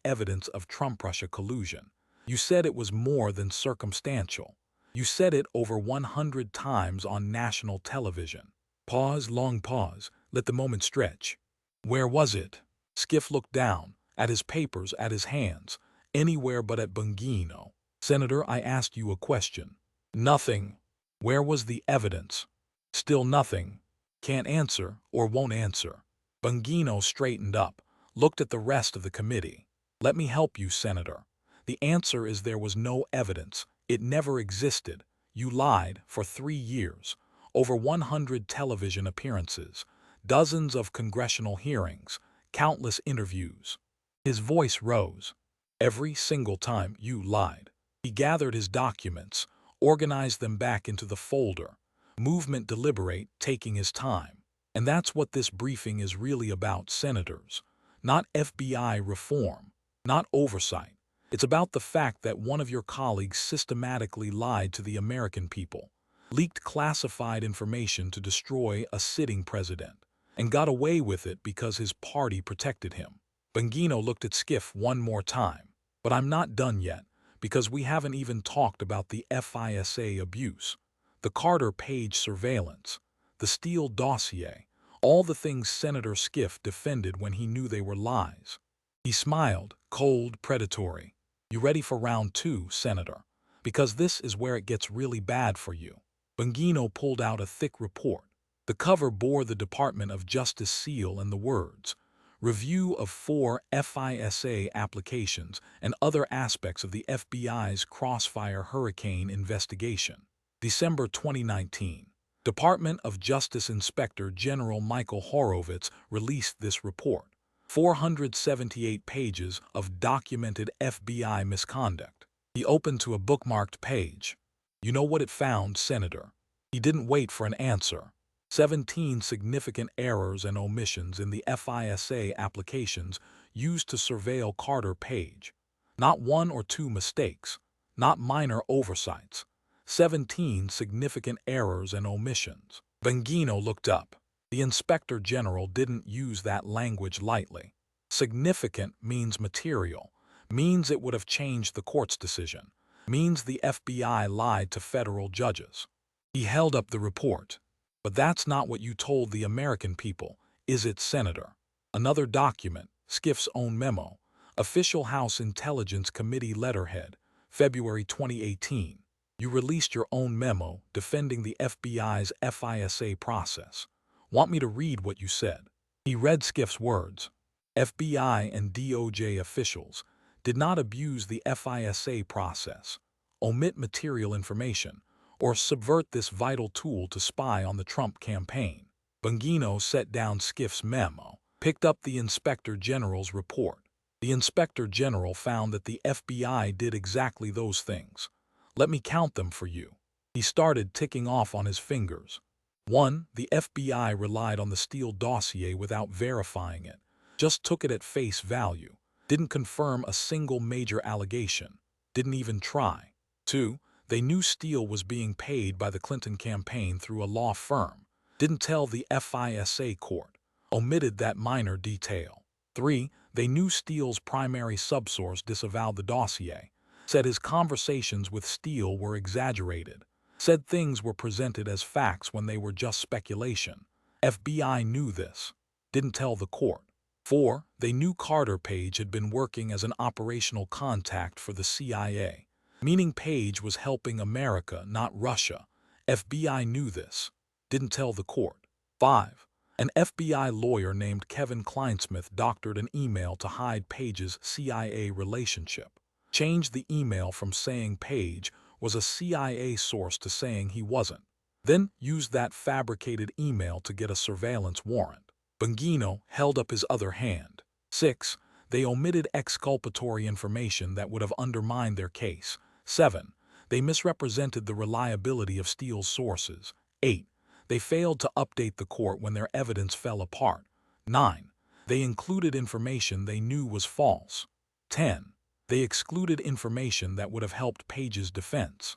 S1: evidence of Trump-Russia collusion. You said it was more than circumstantial. You said it over 100 times on national television. Pause, long pause, let the moment stretch. Where was it? Schiff looked down, at his papers, at his hands, anywhere but at Bongino. Senator, I asked you a question. Nothing. Where was the evidence? Still nothing. Can't answer or won't answer. Bongino straightened up, looked at the rest of the committee. Let me help you, Senator. The answer is there was no evidence. It never existed. You lied for 3 years. Over 100 television appearances, dozens of congressional hearings, countless interviews. His voice rose. Every single time you lied. He gathered his documents, organized them back into the folder. Movement deliberate, taking his time. And that's what this briefing is really about, senators. Not FBI reform, not oversight. It's about the fact that one of your colleagues systematically lied to the American people, leaked classified information to destroy a sitting president, and got away with it because his party protected him. Bongino looked at Schiff one more time. But I'm not done yet, because we haven't even talked about the FISA abuse, the Carter Page surveillance, the Steele dossier, all the things Senator Schiff defended when he knew they were lies. He smiled, cold, predatory. You ready for round 2, Senator? Because this is where it gets really bad for you. Bongino pulled out a thick report. The cover bore the Department of Justice seal and the words, Review of 4 FISA applications and other aspects of the FBI's Crossfire Hurricane investigation. December 2019. Department of Justice Inspector General Michael Horowitz released this report. 478 pages of documented FBI misconduct. He opened to a bookmarked page. You know what it found, Senator? He didn't wait for an answer. 17 significant errors and omissions in the FISA applications used to surveil Carter Page. Not 1 or 2 mistakes, not minor oversights. 17 significant errors and omissions. Bongino looked up. The Inspector General didn't use that language lightly. Significant means material, means it would have changed the court's decision, means the FBI lied to federal judges. He held up the report. But that's not what you told the American people, is it, Senator? Another document, Schiff's own memo, Official House Intelligence Committee letterhead, February 2018. You released your own memo defending the FBI's FISA process. Want me to read what you said? He read Schiff's words. FBI and DOJ officials did not abuse the FISA process, omit material information, or subvert this vital tool to spy on the Trump campaign. Bongino set down Schiff's memo, picked up the Inspector General's report. The Inspector General found that the FBI did exactly those things. Let me count them for you. He started ticking off on his fingers. 1. The FBI relied on the Steele dossier without verifying it, just took it at face value, didn't confirm a single major allegation, didn't even try. 2. They knew Steele was being paid by the Clinton campaign through a law firm, didn't tell the FISA court, omitted that minor detail. 3. They knew Steele's primary subsource disavowed the dossier, said his conversations with Steele were exaggerated, said things were presented as facts when they were just speculation. FBI knew this, didn't tell the court. 4. They knew Carter Page had been working as an operational contact for the CIA, meaning Page was helping America, not Russia. FBI knew this, didn't tell the court. 5. An FBI lawyer named Kevin Kleinsmith doctored an email to hide Page's CIA relationship. Changed the email from saying Page was a CIA source to saying he wasn't. Then used that fabricated email to get a surveillance warrant. Bongino held up his other hand. 6. They omitted exculpatory information that would have undermined their case. 7. They misrepresented the reliability of Steele's sources. 8. They failed to update the court when their evidence fell apart. 9. They included information they knew was false. 10. They excluded information that would have helped Page's defense.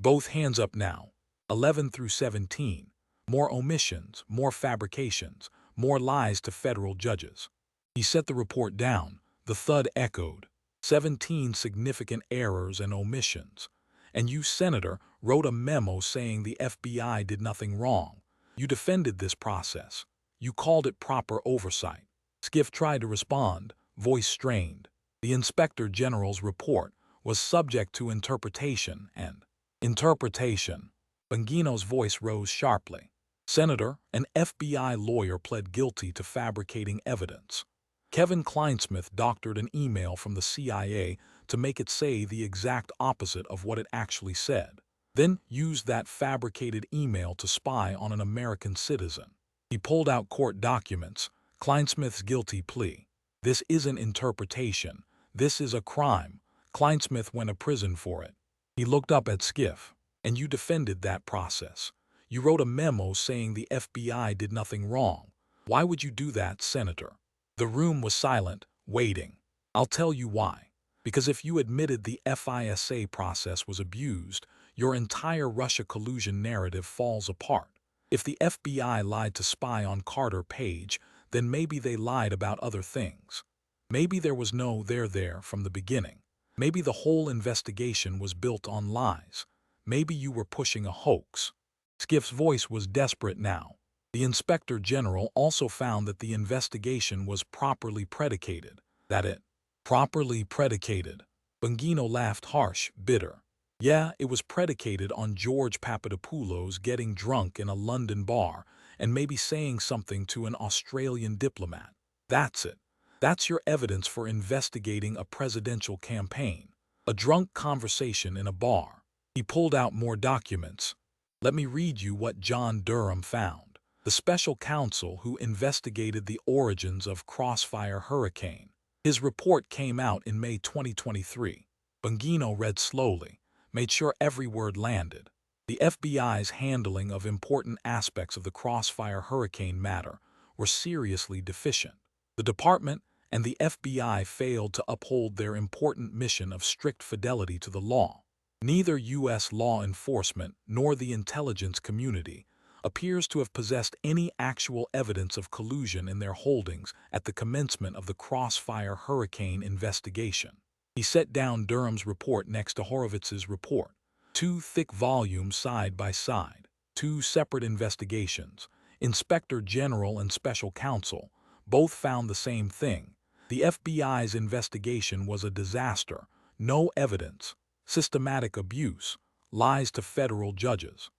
S1: Both hands up now. 11 through 17. More omissions, more fabrications, more lies to federal judges. He set the report down. The thud echoed. 17 significant errors and omissions. And you, Senator, wrote a memo saying the FBI did nothing wrong. You defended this process. You called it proper oversight. Schiff tried to respond, voice strained. The Inspector General's report was subject to interpretation and interpretation. Bongino's voice rose sharply. Senator, an FBI lawyer pled guilty to fabricating evidence. Kevin Kleinsmith doctored an email from the CIA to make it say the exact opposite of what it actually said, then used that fabricated email to spy on an American citizen. He pulled out court documents, Kleinsmith's guilty plea. This isn't interpretation. This is a crime. Kleinsmith went to prison for it. He looked up at Schiff. And you defended that process. You wrote a memo saying the FBI did nothing wrong. Why would you do that, Senator? The room was silent, waiting. I'll tell you why. Because if you admitted the FISA process was abused, your entire Russia collusion narrative falls apart. If the FBI lied to spy on Carter Page, then maybe they lied about other things. Maybe there was no there from the beginning. Maybe the whole investigation was built on lies. Maybe you were pushing a hoax. Schiff's voice was desperate now. The Inspector General also found that the investigation was properly predicated. That it. Properly predicated. Bongino laughed harsh, bitter. Yeah, it was predicated on George Papadopoulos getting drunk in a London bar and maybe saying something to an Australian diplomat. That's it. That's your evidence for investigating a presidential campaign. A drunk conversation in a bar. He pulled out more documents. Let me read you what John Durham found, the special counsel who investigated the origins of Crossfire Hurricane. His report came out in May 2023. Bongino read slowly, made sure every word landed. The FBI's handling of important aspects of the Crossfire Hurricane matter were seriously deficient. The department and the FBI failed to uphold their important mission of strict fidelity to the law. Neither U.S. law enforcement nor the intelligence community appears to have possessed any actual evidence of collusion in their holdings at the commencement of the Crossfire Hurricane investigation. He set down Durham's report next to Horowitz's report. 2 thick volumes side by side. 2 separate investigations. Inspector General and Special Counsel both found the same thing. The FBI's investigation was a disaster. No evidence. Systematic abuse, lies to federal judges.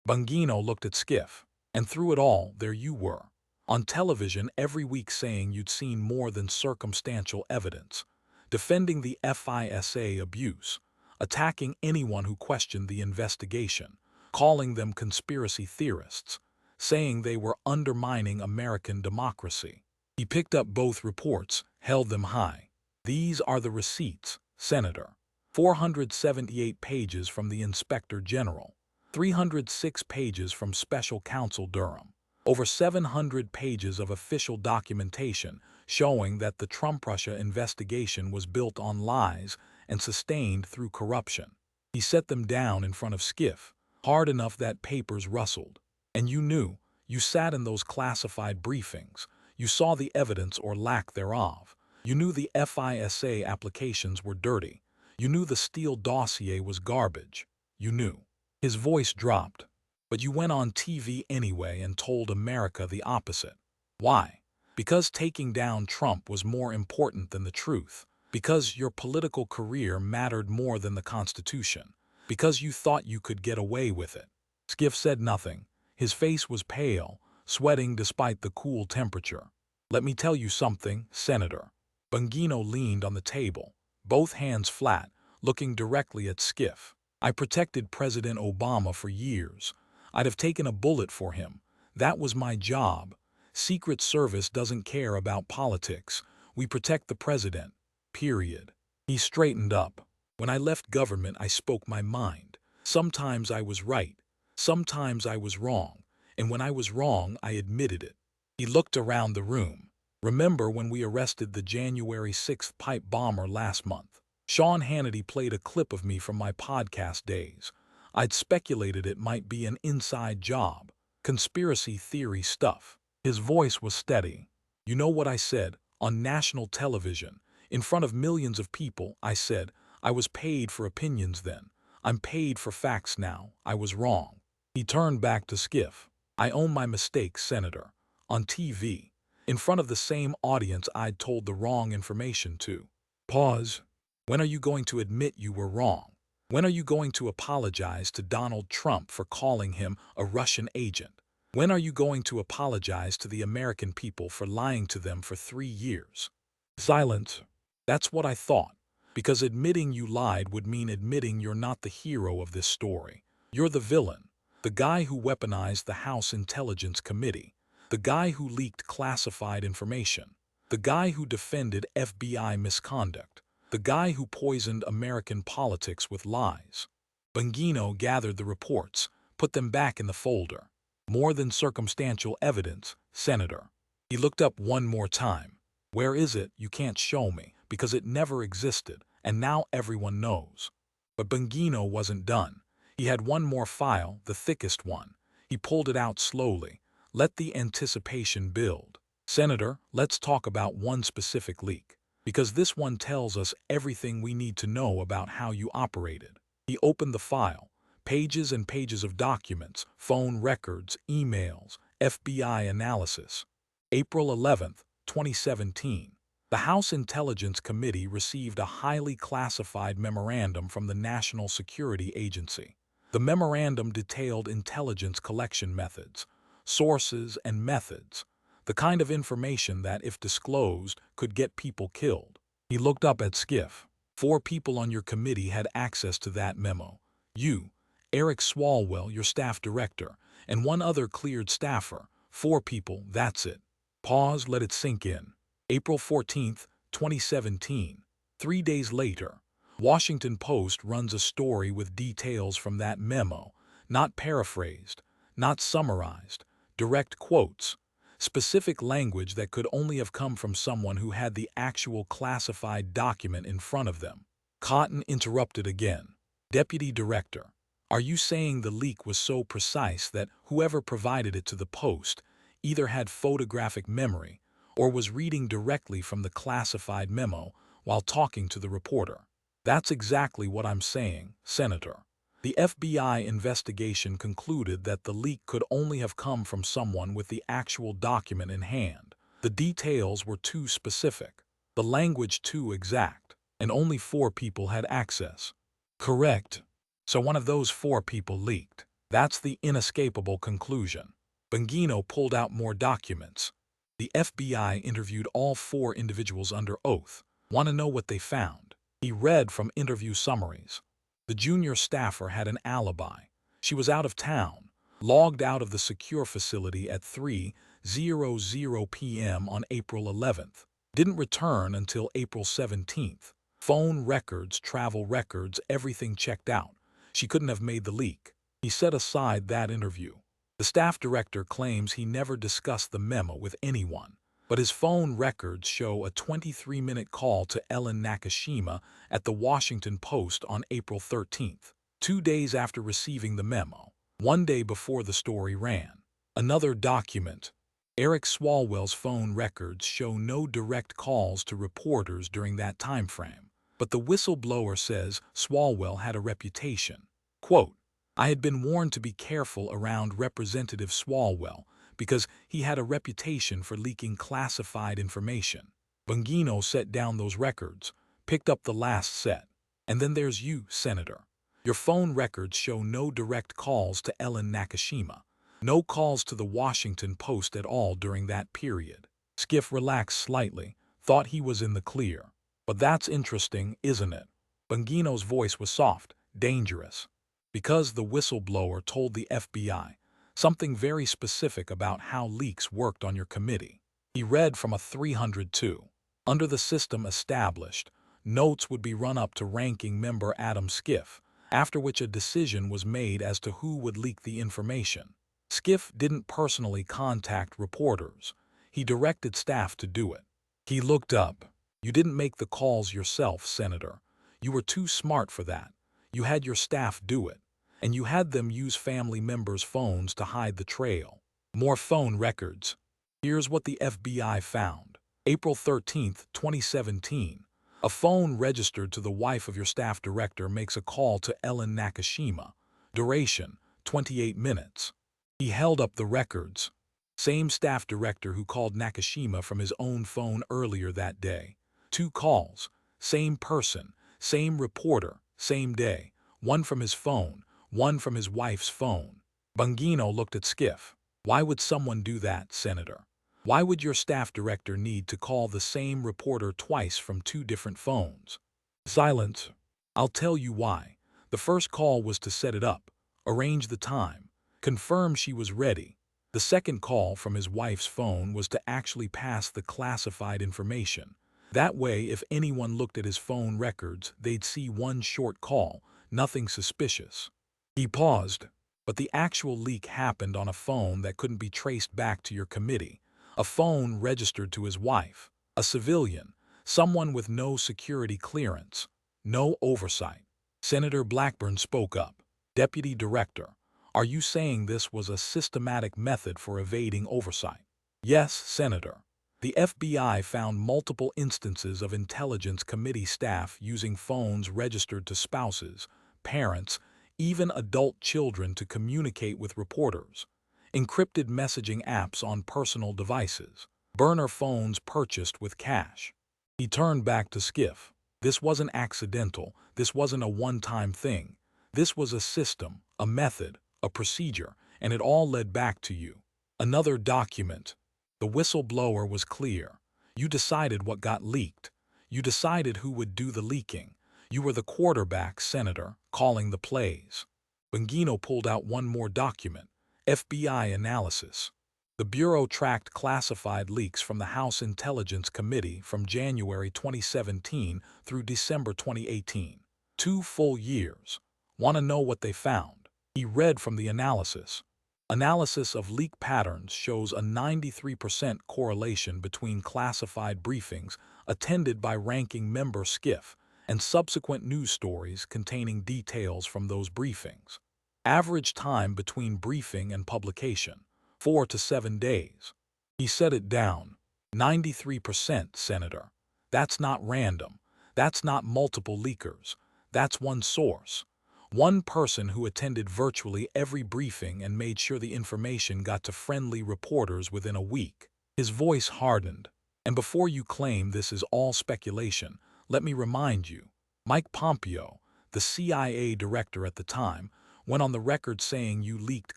S1: Bongino looked at Schiff, and through it all, there you were, on television every week saying you'd seen more than circumstantial evidence, defending the FISA abuse, attacking anyone who questioned the investigation, calling them conspiracy theorists, saying they were undermining American democracy. He picked up both reports, held them high. These are the receipts, Senator. 478 pages from the Inspector General, 306 pages from Special Counsel Durham, over 700 pages of official documentation showing that the Trump-Russia investigation was built on lies and sustained through corruption. He set them down in front of Schiff, hard enough that papers rustled. And you knew, you sat in those classified briefings, you saw the evidence or lack thereof. You knew the FISA applications were dirty. You knew the Steele dossier was garbage. You knew. His voice dropped. But you went on TV anyway and told America the opposite. Why? Because taking down Trump was more important than the truth. Because your political career mattered more than the Constitution. Because you thought you could get away with it. Schiff said nothing. His face was pale, sweating despite the cool temperature. Let me tell you something, Senator. Bongino leaned on the table, both hands flat, looking directly at Schiff. I protected President Obama for years. I'd have taken a bullet for him. That was my job. Secret Service doesn't care about politics. We protect the president. Period. He straightened up. When I left government, I spoke my mind. Sometimes I was right. Sometimes I was wrong. And when I was wrong, I admitted it. He looked around the room. Remember when we arrested the January 6th pipe bomber last month? Sean Hannity played a clip of me from my podcast days. I'd speculated it might be an inside job, conspiracy theory stuff. His voice was steady. You know what I said? On national television, in front of millions of people, I said, I was paid for opinions then. I'm paid for facts now. I was wrong. He turned back to Schiff. I own my mistakes, Senator. On TV, in front of the same audience I'd told the wrong information to. Pause. When are you going to admit you were wrong? When are you going to apologize to Donald Trump for calling him a Russian agent? When are you going to apologize to the American people for lying to them for 3 years? Silence. That's what I thought. Because admitting you lied would mean admitting you're not the hero of this story. You're the villain. The guy who weaponized the House Intelligence Committee. The guy who leaked classified information. The guy who defended FBI misconduct. The guy who poisoned American politics with lies. Bongino gathered the reports, put them back in the folder. More than circumstantial evidence, Senator. He looked up one more time. Where is it? You can't show me, because it never existed, and now everyone knows. But Bongino wasn't done. He had one more file, the thickest one. He pulled it out slowly. Let the anticipation build. Senator, let's talk about one specific leak. Because this one tells us everything we need to know about how you operated. He opened the file. Pages and pages of documents, phone records, emails, FBI analysis. April 11, 2017. The House Intelligence Committee received a highly classified memorandum from the National Security Agency. The memorandum detailed intelligence collection methods, sources, and methods, the kind of information that, if disclosed, could get people killed. He looked up at Schiff. 4 people on your committee had access to that memo. You, Eric Swalwell, your staff director, and 1 other cleared staffer. 4 people, that's it. Pause, let it sink in. April 14, 2017. 3 days later, Washington Post runs a story with details from that memo, not paraphrased, not summarized, direct quotes, specific language that could only have come from someone who had the actual classified document in front of them. Cotton interrupted again. Deputy Director, are you saying the leak was so precise that whoever provided it to the Post either had photographic memory or was reading directly from the classified memo while talking to the reporter? That's exactly what I'm saying, Senator. The FBI investigation concluded that the leak could only have come from someone with the actual document in hand. The details were too specific, the language too exact, and only 4 people had access. Correct. So one of those 4 people leaked. That's the inescapable conclusion. Bongino pulled out more documents. The FBI interviewed all 4 individuals under oath. Want to know what they found? He read from interview summaries. The junior staffer had an alibi. She was out of town, logged out of the secure facility at 3:00 p.m. on April 11th. Didn't return until April 17th. Phone records, travel records, everything checked out. She couldn't have made the leak. He set aside that interview. The staff director claims he never discussed the memo with anyone, but his phone records show a 23-minute call to Ellen Nakashima at the Washington Post on April 13th, 2 days after receiving the memo, 1 day before the story ran. Another document. Eric Swalwell's phone records show no direct calls to reporters during that time frame, but the whistleblower says Swalwell had a reputation. Quote, "I had been warned to be careful around Representative Swalwell because he had a reputation for leaking classified information. Bongino set down those records, picked up the last set. And then there's you, Senator. Your phone records show no direct calls to Ellen Nakashima. No calls to the Washington Post at all during that period." Schiff relaxed slightly, thought he was in the clear. "But that's interesting, isn't it?" Bongino's voice was soft, dangerous. "Because the whistleblower told the FBI something very specific about how leaks worked on your committee. He read from a 302. Under the system established, notes would be run up to ranking member Adam Schiff, after which a decision was made as to who would leak the information. Schiff didn't personally contact reporters. He directed staff to do it." He looked up. "You didn't make the calls yourself, Senator. You were too smart for that. You had your staff do it. And you had them use family members' phones to hide the trail." More phone records. Here's what the FBI found. April 13, 2017. A phone registered to the wife of your staff director makes a call to Ellen Nakashima. Duration, 28 minutes. He held up the records. Same staff director who called Nakashima from his own phone earlier that day. 2 calls. Same person, same reporter, same day. One from his phone, one from his wife's phone. Bongino looked at Schiff. "Why would someone do that, Senator? Why would your staff director need to call the same reporter twice from 2 different phones?" Silence. "I'll tell you why. The first call was to set it up, arrange the time, confirm she was ready. The second call from his wife's phone was to actually pass the classified information. That way, if anyone looked at his phone records, they'd see one short call, nothing suspicious." He paused. "But the actual leak happened on a phone that couldn't be traced back to your committee. A phone registered to his wife, a civilian, someone with no security clearance, no oversight." Senator Blackburn spoke up. "Deputy Director, are you saying this was a systematic method for evading oversight?" "Yes, Senator. The FBI found multiple instances of Intelligence Committee staff using phones registered to spouses, parents, even adult children to communicate with reporters. Encrypted messaging apps on personal devices. Burner phones purchased with cash." He turned back to Schiff. "This wasn't accidental. This wasn't a one-time thing. This was a system, a method, a procedure, and it all led back to you." Another document. The whistleblower was clear. "You decided what got leaked. You decided who would do the leaking. You were the quarterback, Senator, calling the plays." Bongino pulled out one more document. FBI analysis. The Bureau tracked classified leaks from the House Intelligence Committee from January 2017 through December 2018. 2 full years. Want to know what they found? He read from the analysis. Analysis of leak patterns shows a 93% correlation between classified briefings attended by ranking member Schiff and subsequent news stories containing details from those briefings. Average time between briefing and publication, 4 to 7 days. He set it down. 93%, Senator. That's not random. That's not multiple leakers. That's one source. One person who attended virtually every briefing and made sure the information got to friendly reporters within a week. His voice hardened. "And before you claim this is all speculation, let me remind you, Mike Pompeo, the CIA director at the time, went on the record saying you leaked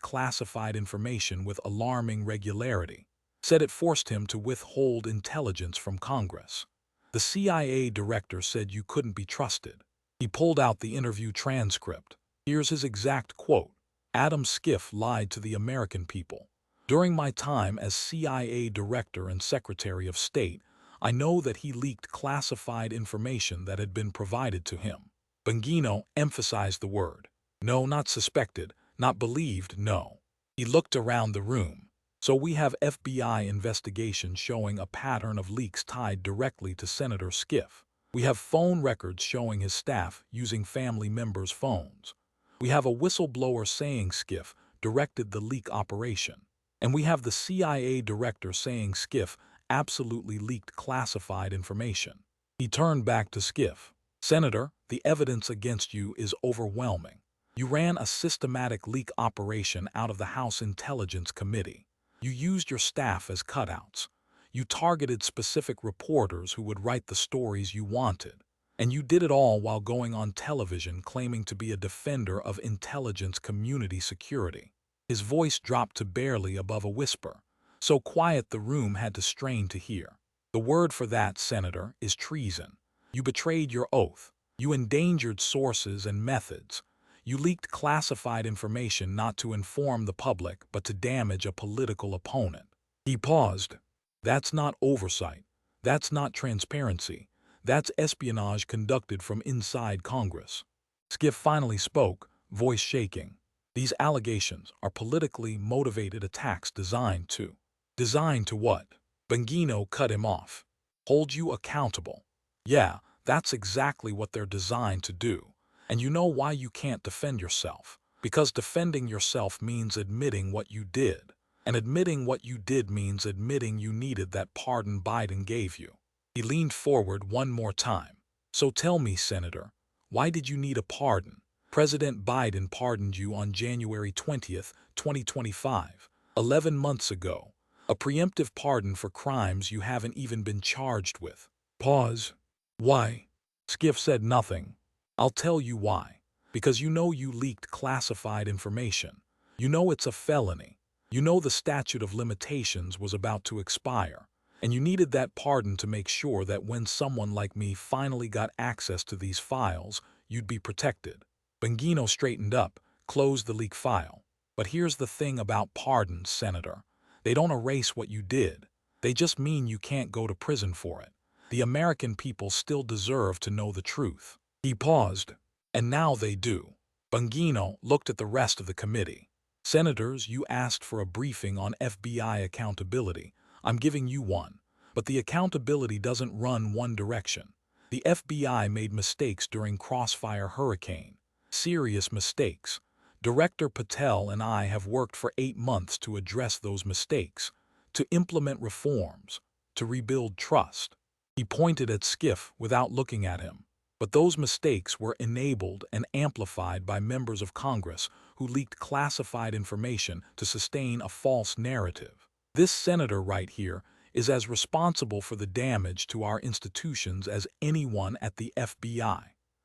S1: classified information with alarming regularity. Said it forced him to withhold intelligence from Congress. The CIA director said you couldn't be trusted." He pulled out the interview transcript. Here's his exact quote. "Adam Schiff lied to the American people. During my time as CIA Director and Secretary of State, I know that he leaked classified information that had been provided to him." Bongino emphasized the word. "No, not suspected, not believed, no." He looked around the room. "So we have FBI investigations showing a pattern of leaks tied directly to Senator Schiff. We have phone records showing his staff using family members' phones. We have a whistleblower saying Schiff directed the leak operation. And we have the CIA director saying Schiff absolutely leaked classified information. He turned back to Schiff. Senator, the evidence against you is overwhelming. You ran a systematic leak operation out of the House Intelligence Committee. You used your staff as cutouts. You targeted specific reporters who would write the stories you wanted. And you did it all while going on television claiming to be a defender of intelligence community security. His voice dropped to barely above a whisper, so quiet the room had to strain to hear. The word for that, Senator, is treason. You betrayed your oath. You endangered sources and methods. You leaked classified information not to inform the public but to damage a political opponent. He paused. That's not oversight. That's not transparency. That's espionage conducted from inside Congress. Schiff finally spoke, voice shaking. These allegations are politically motivated attacks designed to. Designed to what? Bongino cut him off. Hold you accountable. Yeah, that's exactly what they're designed to do. And you know why you can't defend yourself? Because defending yourself means admitting what you did. And admitting what you did means admitting you needed that pardon Biden gave you. He leaned forward one more time. So tell me, Senator, why did you need a pardon? President Biden pardoned you on January 20th, 2025, 11 months ago. A preemptive pardon for crimes you haven't even been charged with. Pause. Why? Schiff said nothing. I'll tell you why. Because you know you leaked classified information. You know it's a felony. You know the statute of limitations was about to expire. And you needed that pardon to make sure that when someone like me finally got access to these files, you'd be protected. Bongino straightened up, closed the leak file. But here's the thing about pardons, Senator. They don't erase what you did. They just mean you can't go to prison for it. The American people still deserve to know the truth. He paused. And now they do. Bongino looked at the rest of the committee. Senators, you asked for a briefing on FBI accountability. I'm giving you one. But the accountability doesn't run one direction. The FBI made mistakes during Crossfire Hurricane. Serious mistakes. Director Patel and I have worked for 8 months to address those mistakes, to implement reforms, to rebuild trust. He pointed at Schiff without looking at him. But those mistakes were enabled and amplified by members of Congress who leaked classified information to sustain a false narrative. This senator right here is as responsible for the damage to our institutions as anyone at the FBI.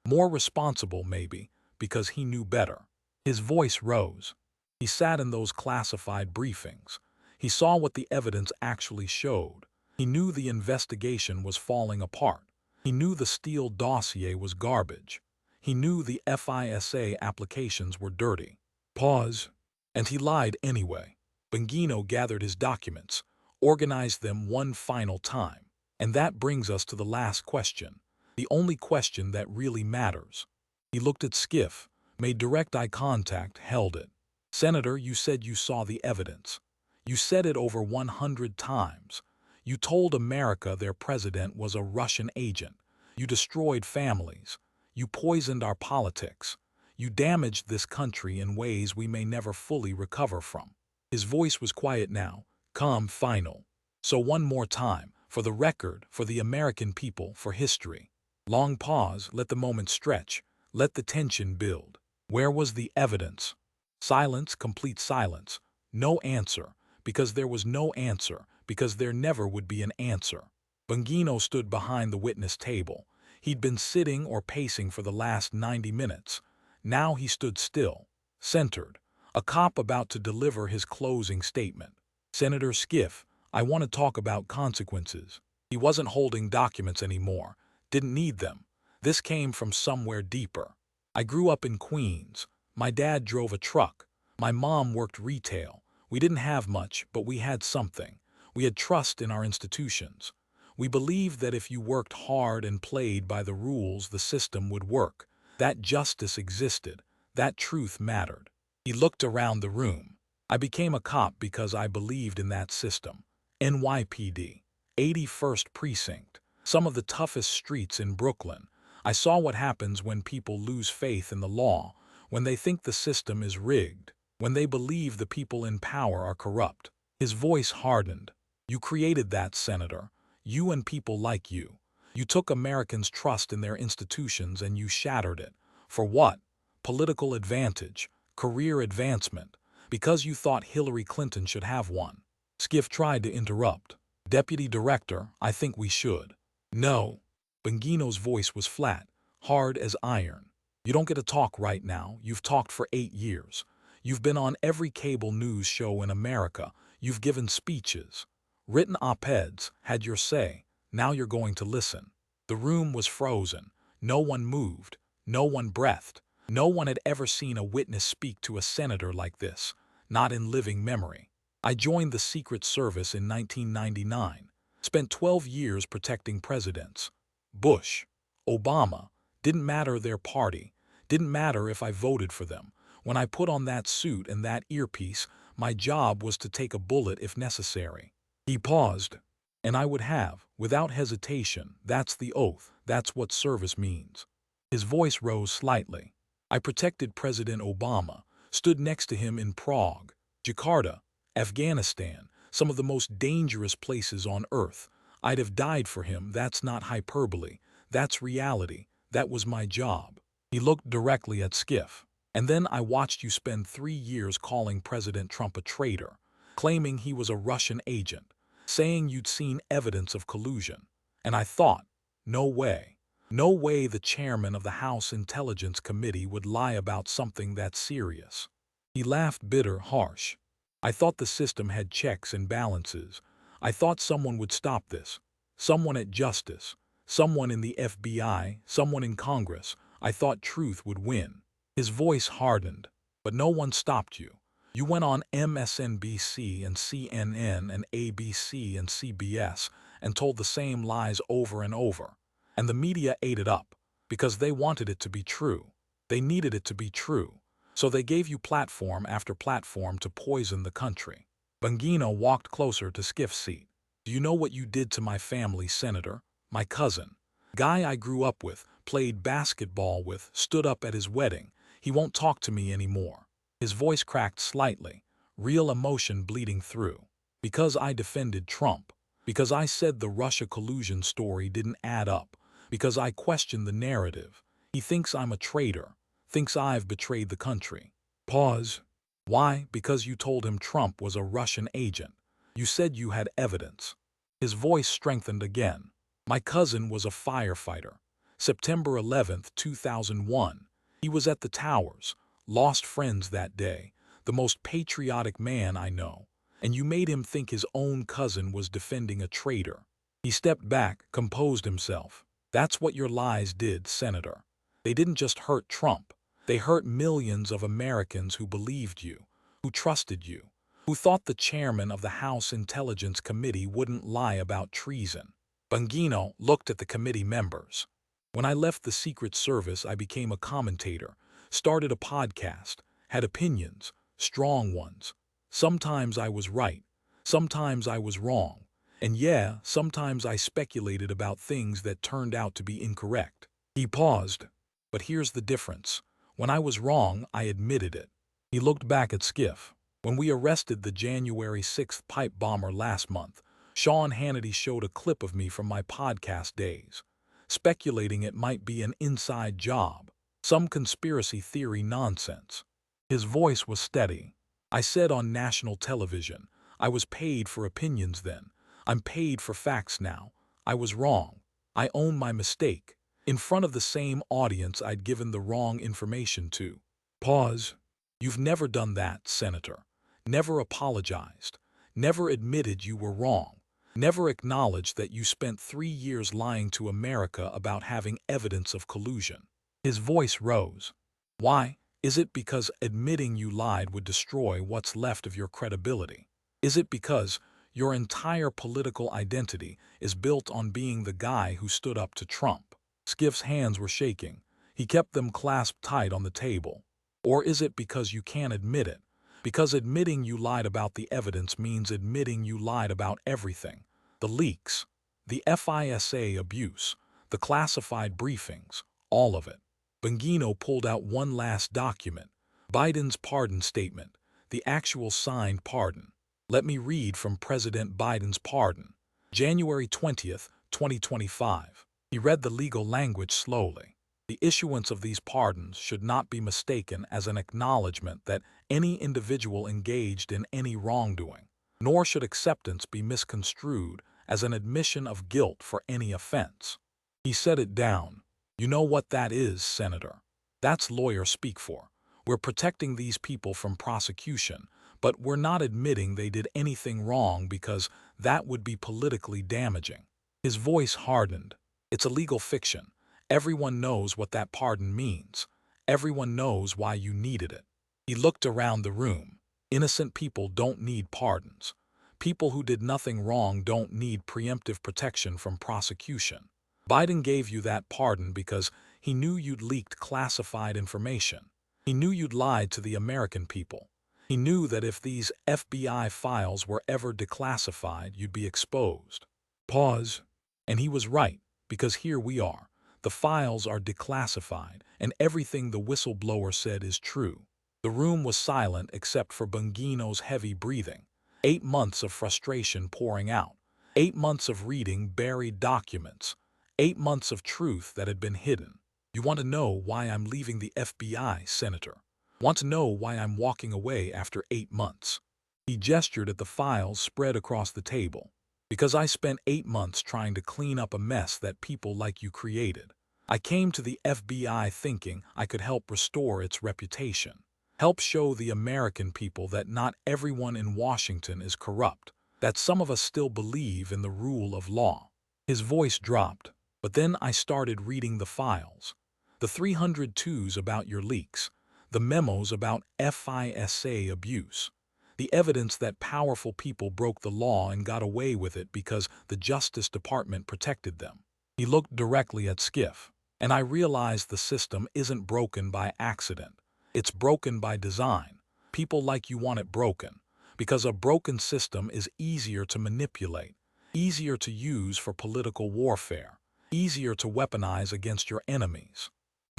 S1: More responsible, maybe, because he knew better. His voice rose. He sat in those classified briefings. He saw what the evidence actually showed. He knew the investigation was falling apart. He knew the Steele dossier was garbage. He knew the FISA applications were dirty. Pause. And he lied anyway. Bongino gathered his documents, organized them one final time. And that brings us to the last question, the only question that really matters. He looked at Schiff, made direct eye contact, held it. Senator, you said you saw the evidence. You said it over 100 times. You told America their president was a Russian agent. You destroyed families. You poisoned our politics. You damaged this country in ways we may never fully recover from. His voice was quiet now, calm, final. So one more time, for the record, for the American people, for history. Long pause, let the moment stretch, let the tension build. Where was the evidence? Silence, complete silence. No answer, because there was no answer, because there never would be an answer. Bongino stood behind the witness table. He'd been sitting or pacing for the last 90 minutes. Now he stood still, centered, a cop about to deliver his closing statement. Senator Schiff, I want to talk about consequences. He wasn't holding documents anymore, didn't need them. This came from somewhere deeper. I grew up in Queens. My dad drove a truck. My mom worked retail. We didn't have much, but we had something. We had trust in our institutions. We believed that if you worked hard and played by the rules, the system would work. That justice existed. That truth mattered. He looked around the room. I became a cop because I believed in that system. NYPD, 81st Precinct, some of the toughest streets in Brooklyn. I saw what happens when people lose faith in the law, when they think the system is rigged, when they believe the people in power are corrupt. His voice hardened. You created that, Senator. You and people like you. You took Americans' trust in their institutions and you shattered it. For what? Political advantage, career advancement, because you thought Hillary Clinton should have one. Schiff tried to interrupt. Deputy Director, I think we should. No. Bongino's voice was flat, hard as iron. You don't get to talk right now. You've talked for 8 years. You've been on every cable news show in America. You've given speeches, written op-eds, had your say. Now you're going to listen. The room was frozen. No one moved. No one breathed. No one had ever seen a witness speak to a senator like this, not in living memory. I joined the Secret Service in 1999, spent 12 years protecting presidents. Bush, Obama, didn't matter their party, didn't matter if I voted for them. When I put on that suit and that earpiece, my job was to take a bullet if necessary. He paused, and I would have, without hesitation. That's the oath. That's what service means. His voice rose slightly. I protected President Obama, stood next to him in Prague, Jakarta, Afghanistan, some of the most dangerous places on earth. I'd have died for him. That's not hyperbole. That's reality. That was my job. He looked directly at Schiff. And then I watched you spend 3 years calling President Trump a traitor, claiming he was a Russian agent, saying you'd seen evidence of collusion. And I thought, no way. No way the chairman of the House Intelligence Committee would lie about something that serious. He laughed bitter, harsh. I thought the system had checks and balances. I thought someone would stop this. Someone at Justice, someone in the FBI, someone in Congress. I thought truth would win. His voice hardened, but no one stopped you. You went on MSNBC and CNN and ABC and CBS and told the same lies over and over. And the media ate it up because they wanted it to be true. They needed it to be true. So they gave you platform after platform to poison the country. Bongino walked closer to Schiff's seat. Do you know what you did to my family, Senator? My cousin. Guy I grew up with, played basketball with, stood up at his wedding. He won't talk to me anymore. His voice cracked slightly, real emotion bleeding through. Because I defended Trump. Because I said the Russia collusion story didn't add up. Because I questioned the narrative. He thinks I'm a traitor. Thinks I've betrayed the country. Pause. Why? Because you told him Trump was a Russian agent. You said you had evidence. His voice strengthened again. My cousin was a firefighter. September 11th, 2001. He was at the towers, lost friends that day, the most patriotic man I know, and you made him think his own cousin was defending a traitor. He stepped back, composed himself. That's what your lies did, Senator. They didn't just hurt Trump. They hurt millions of Americans who believed you, who trusted you, who thought the chairman of the House Intelligence Committee wouldn't lie about treason. Bongino looked at the committee members. When I left the Secret Service, I became a commentator, started a podcast, had opinions, strong ones. Sometimes I was right, sometimes I was wrong, and yeah, sometimes I speculated about things that turned out to be incorrect. He paused. But here's the difference. When I was wrong, I admitted it. He looked back at Schiff. When we arrested the January 6th pipe bomber last month, Sean Hannity showed a clip of me from my podcast days, speculating it might be an inside job, some conspiracy theory nonsense. His voice was steady. I said on national television, I was paid for opinions then. I'm paid for facts now. I was wrong. I own my mistake. In front of the same audience I'd given the wrong information to. Pause. You've never done that, Senator. Never apologized. Never admitted you were wrong. Never acknowledged that you spent 3 years lying to America about having evidence of collusion. His voice rose. Why? Is it because admitting you lied would destroy what's left of your credibility? Is it because your entire political identity is built on being the guy who stood up to Trump? Schiff's hands were shaking. He kept them clasped tight on the table. Or is it because you can't admit it? Because admitting you lied about the evidence means admitting you lied about everything. The leaks, the FISA abuse, the classified briefings, all of it. Bongino pulled out one last document, Biden's pardon statement, the actual signed pardon. Let me read from President Biden's pardon. January 20th, 2025. He read the legal language slowly. The issuance of these pardons should not be mistaken as an acknowledgement that any individual engaged in any wrongdoing, nor should acceptance be misconstrued as an admission of guilt for any offense. He set it down. You know what that is, Senator? That's lawyer speak for. We're protecting these people from prosecution, but we're not admitting they did anything wrong because that would be politically damaging. His voice hardened. It's a legal fiction. Everyone knows what that pardon means. Everyone knows why you needed it. He looked around the room. Innocent people don't need pardons. People who did nothing wrong don't need preemptive protection from prosecution. Biden gave you that pardon because he knew you'd leaked classified information. He knew you'd lied to the American people. He knew that if these FBI files were ever declassified, you'd be exposed. Pause. And he was right, because here we are. The files are declassified, and everything the whistleblower said is true. The room was silent except for Bongino's heavy breathing. 8 months of frustration pouring out. 8 months of reading buried documents. 8 months of truth that had been hidden. You want to know why I'm leaving the FBI, Senator? Want to know why I'm walking away after 8 months? He gestured at the files spread across the table. Because I spent 8 months trying to clean up a mess that people like you created. I came to the FBI thinking I could help restore its reputation. Help show the American people that not everyone in Washington is corrupt, that some of us still believe in the rule of law. His voice dropped, but then I started reading the files. The 302s about your leaks, the memos about FISA abuse, the evidence that powerful people broke the law and got away with it because the Justice Department protected them. He looked directly at Schiff, and I realized the system isn't broken by accident. It's broken by design. People like you want it broken, because a broken system is easier to manipulate, easier to use for political warfare, easier to weaponize against your enemies.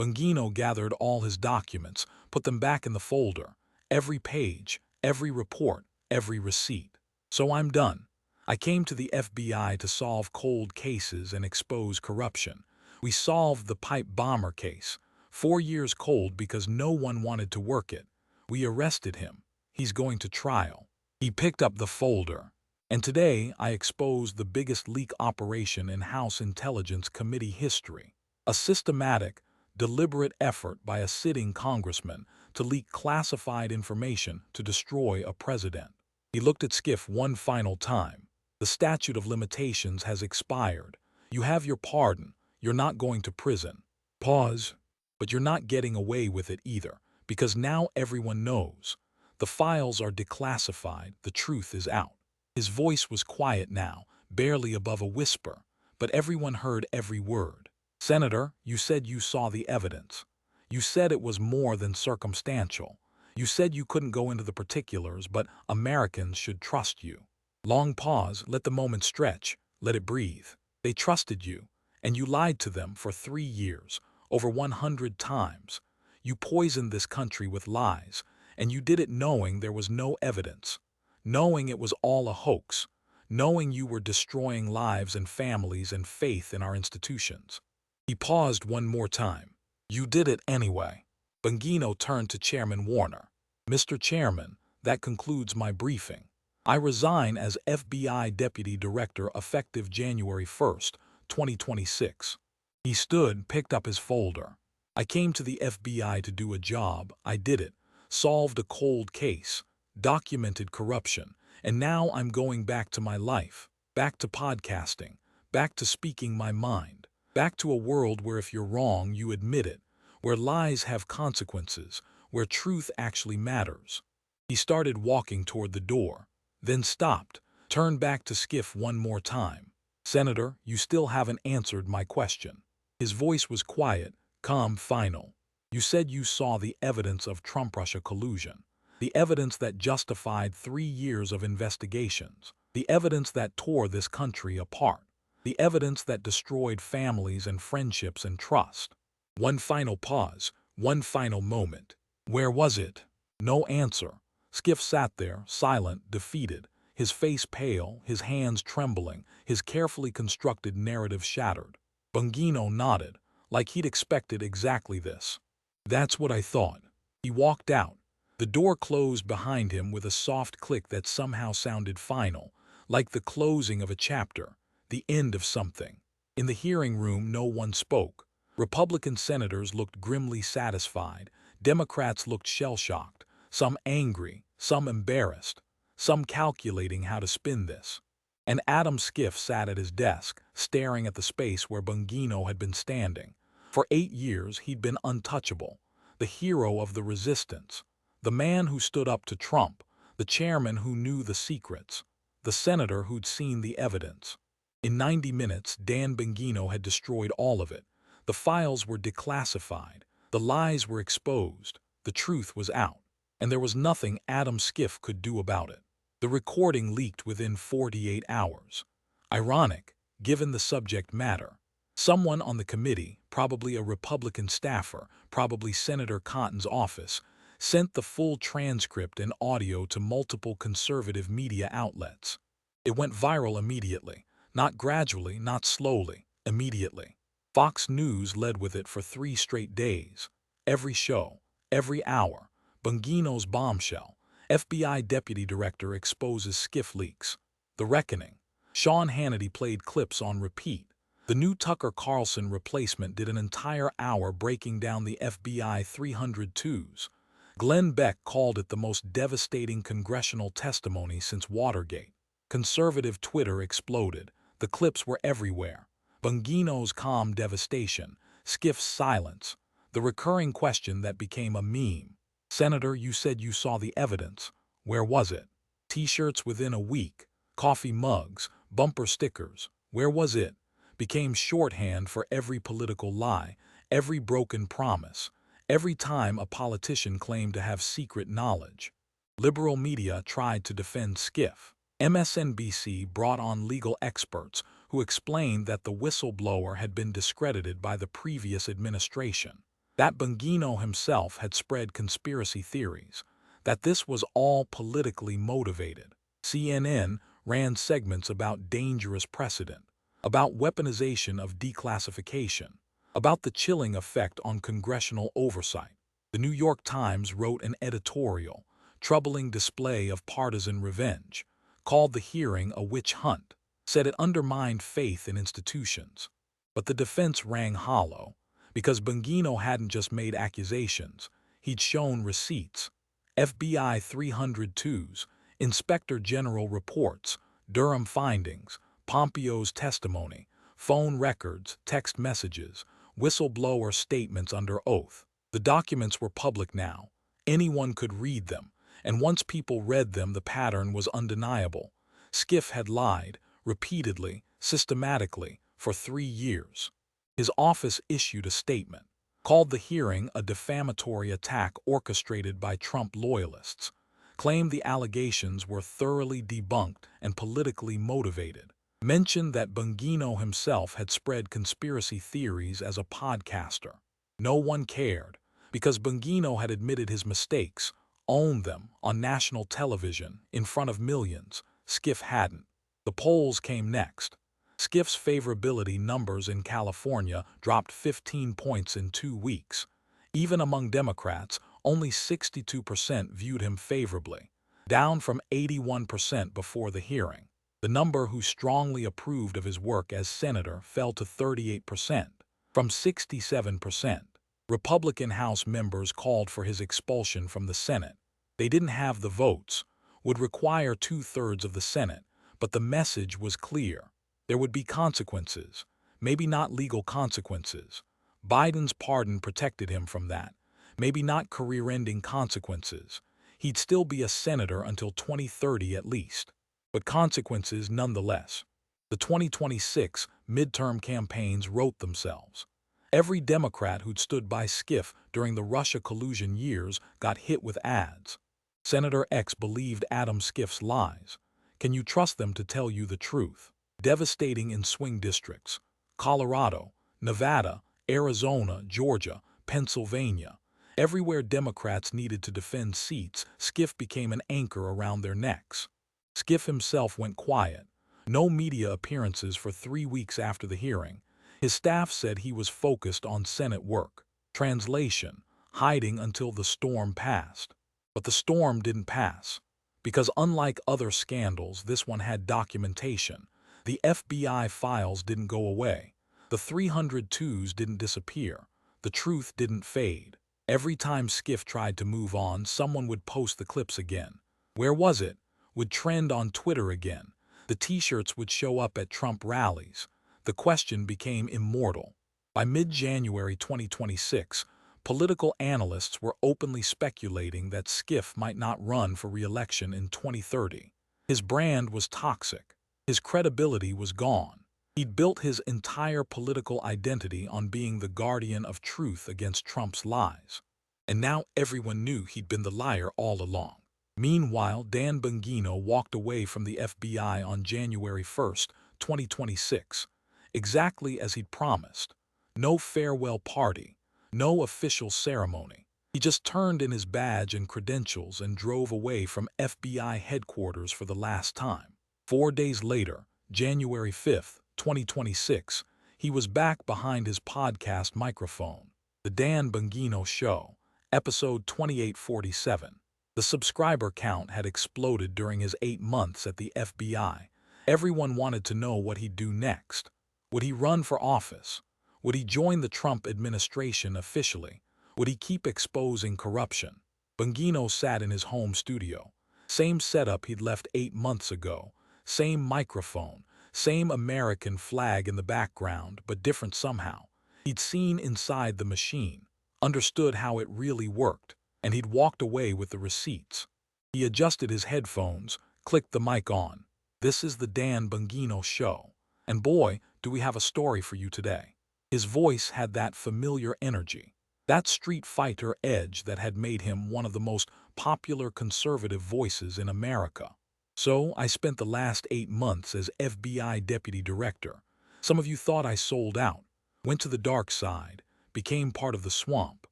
S1: Bongino gathered all his documents, put them back in the folder, every page, every report, every receipt. So I'm done. I came to the FBI to solve cold cases and expose corruption. We solved the pipe bomber case. 4 years cold because no one wanted to work it. We arrested him. He's going to trial. He picked up the folder. And today I exposed the biggest leak operation in House Intelligence Committee history. A systematic, deliberate effort by a sitting congressman to leak classified information to destroy a president. He looked at Schiff one final time. The statute of limitations has expired. You have your pardon. You're not going to prison. Pause. But you're not getting away with it either, because now everyone knows. The files are declassified. The truth is out. His voice was quiet now, barely above a whisper, but everyone heard every word. Senator, you said you saw the evidence. You said it was more than circumstantial. You said you couldn't go into the particulars, but Americans should trust you. Long pause, let the moment stretch, let it breathe. They trusted you, and you lied to them for 3 years, over 100 times. You poisoned this country with lies, and you did it knowing there was no evidence, knowing it was all a hoax, knowing you were destroying lives and families and faith in our institutions. He paused one more time. You did it anyway. Bongino turned to Chairman Warner. Mr. Chairman, that concludes my briefing. I resign as FBI Deputy Director effective January 1st, 2026. He stood, picked up his folder. I came to the FBI to do a job. I did it. Solved a cold case. Documented corruption. And now I'm going back to my life. Back to podcasting. Back to speaking my mind. Back to a world where if you're wrong, you admit it. Where lies have consequences. Where truth actually matters. He started walking toward the door. Then stopped. Turned back to Schiff one more time. Senator, you still haven't answered my question. His voice was quiet, calm, final. You said you saw the evidence of Trump-Russia collusion. The evidence that justified 3 years of investigations. The evidence that tore this country apart. The evidence that destroyed families and friendships and trust. One final pause, one final moment. Where was it? No answer. Schiff sat there, silent, defeated. his face pale, his hands trembling, his carefully constructed narrative shattered. Bongino nodded, like he'd expected exactly this. "That's what I thought." He walked out. The door closed behind him with a soft click that somehow sounded final, like the closing of a chapter, the end of something. In the hearing room, no one spoke. Republican senators looked grimly satisfied. Democrats looked shell-shocked, some angry, some embarrassed, some calculating how to spin this. And Adam Schiff sat at his desk, staring at the space where Bongino had been standing. For 8 years, he'd been untouchable, the hero of the resistance, the man who stood up to Trump, the chairman who knew the secrets, the senator who'd seen the evidence. In 90 minutes, Dan Bongino had destroyed all of it. The files were declassified, the lies were exposed, the truth was out, and there was nothing Adam Schiff could do about it. The recording leaked within 48 hours. Ironic, given the subject matter. Someone on the committee, probably a Republican staffer, probably Senator Cotton's office, sent the full transcript and audio to multiple conservative media outlets. It went viral immediately, not gradually, not slowly, immediately. Fox News led with it for 3 straight days. Every show, every hour, Bongino's bombshell. FBI Deputy Director exposes Schiff leaks. The Reckoning. Sean Hannity played clips on repeat. The new Tucker Carlson replacement did an entire hour breaking down the FBI 302s. Glenn Beck called it the most devastating congressional testimony since Watergate. Conservative Twitter exploded. The clips were everywhere. Bongino's calm devastation, Schiff's silence, the recurring question that became a meme. "Senator, you said you saw the evidence. Where was it?" T-shirts within a week, coffee mugs, bumper stickers. "Where was it?" became shorthand for every political lie, every broken promise, every time a politician claimed to have secret knowledge. Liberal media tried to defend Schiff. MSNBC brought on legal experts who explained that the whistleblower had been discredited by the previous administration, that Bongino himself had spread conspiracy theories, that this was all politically motivated. CNN ran segments about dangerous precedent, about weaponization of declassification, about the chilling effect on congressional oversight. The New York Times wrote an editorial, troubling display of partisan revenge, called the hearing a witch hunt, said it undermined faith in institutions. But the defense rang hollow, because Bongino hadn't just made accusations, he'd shown receipts. FBI 302s, Inspector General reports, Durham findings, Pompeo's testimony, phone records, text messages, whistleblower statements under oath. The documents were public now. Anyone could read them, and once people read them, the pattern was undeniable. Schiff had lied, repeatedly, systematically, for 3 years. His office issued a statement, called the hearing a defamatory attack orchestrated by Trump loyalists, claimed the allegations were thoroughly debunked and politically motivated, mentioned that Bongino himself had spread conspiracy theories as a podcaster. No one cared, because Bongino had admitted his mistakes, owned them on national television in front of millions. Schiff hadn't. The polls came next. Schiff's favorability numbers in California dropped 15 points in 2 weeks. Even among Democrats, only 62% viewed him favorably, down from 81% before the hearing. The number who strongly approved of his work as senator fell to 38%, from 67%. Republican House members called for his expulsion from the Senate. They didn't have the votes, would require 2/3 of the Senate, but the message was clear. There would be consequences, maybe not legal consequences. Biden's pardon protected him from that. Maybe not career-ending consequences. He'd still be a senator until 2030 at least. But consequences nonetheless. The 2026 midterm campaigns wrote themselves. Every Democrat who'd stood by Schiff during the Russia collusion years got hit with ads. Senator X believed Adam Schiff's lies. Can you trust them to tell you the truth? Devastating in swing districts. Colorado, Nevada, Arizona, Georgia, Pennsylvania. Everywhere Democrats needed to defend seats, Schiff became an anchor around their necks. Schiff himself went quiet. No media appearances for 3 weeks after the hearing. His staff said he was focused on Senate work, translation, hiding until the storm passed. But the storm didn't pass. Because unlike other scandals, this one had documentation. The FBI files didn't go away. The 302s didn't disappear. The truth didn't fade. Every time Schiff tried to move on, someone would post the clips again. Where was it? Would trend on Twitter again. The t-shirts would show up at Trump rallies. The question became immortal. By mid-January 2026, political analysts were openly speculating that Schiff might not run for re-election in 2030. His brand was toxic. His credibility was gone. He'd built his entire political identity on being the guardian of truth against Trump's lies. And now everyone knew he'd been the liar all along. Meanwhile, Bongino walked away from the FBI on January 1st, 2026, exactly as he'd promised. No farewell party, no official ceremony. He just turned in his badge and credentials and drove away from FBI headquarters for the last time. 4 days later, January 5th, 2026, he was back behind his podcast microphone. The Bongino Show, episode 2847. The subscriber count had exploded during his 8 months at the FBI. Everyone wanted to know what he'd do next. Would he run for office? Would he join the Trump administration officially? Would he keep exposing corruption? Bongino sat in his home studio. Same setup he'd left 8 months ago. Same microphone. Same American flag in the background, but different somehow. He'd seen inside the machine, understood how it really worked, and he'd walked away with the receipts. He adjusted his headphones, clicked the mic on. This is the Bongino Show. And boy, do we have a story for you today. His voice had that familiar energy, that street fighter edge that had made him one of the most popular conservative voices in America. So I spent the last 8 months as FBI Deputy Director. Some of you thought I sold out, went to the dark side, became part of the swamp.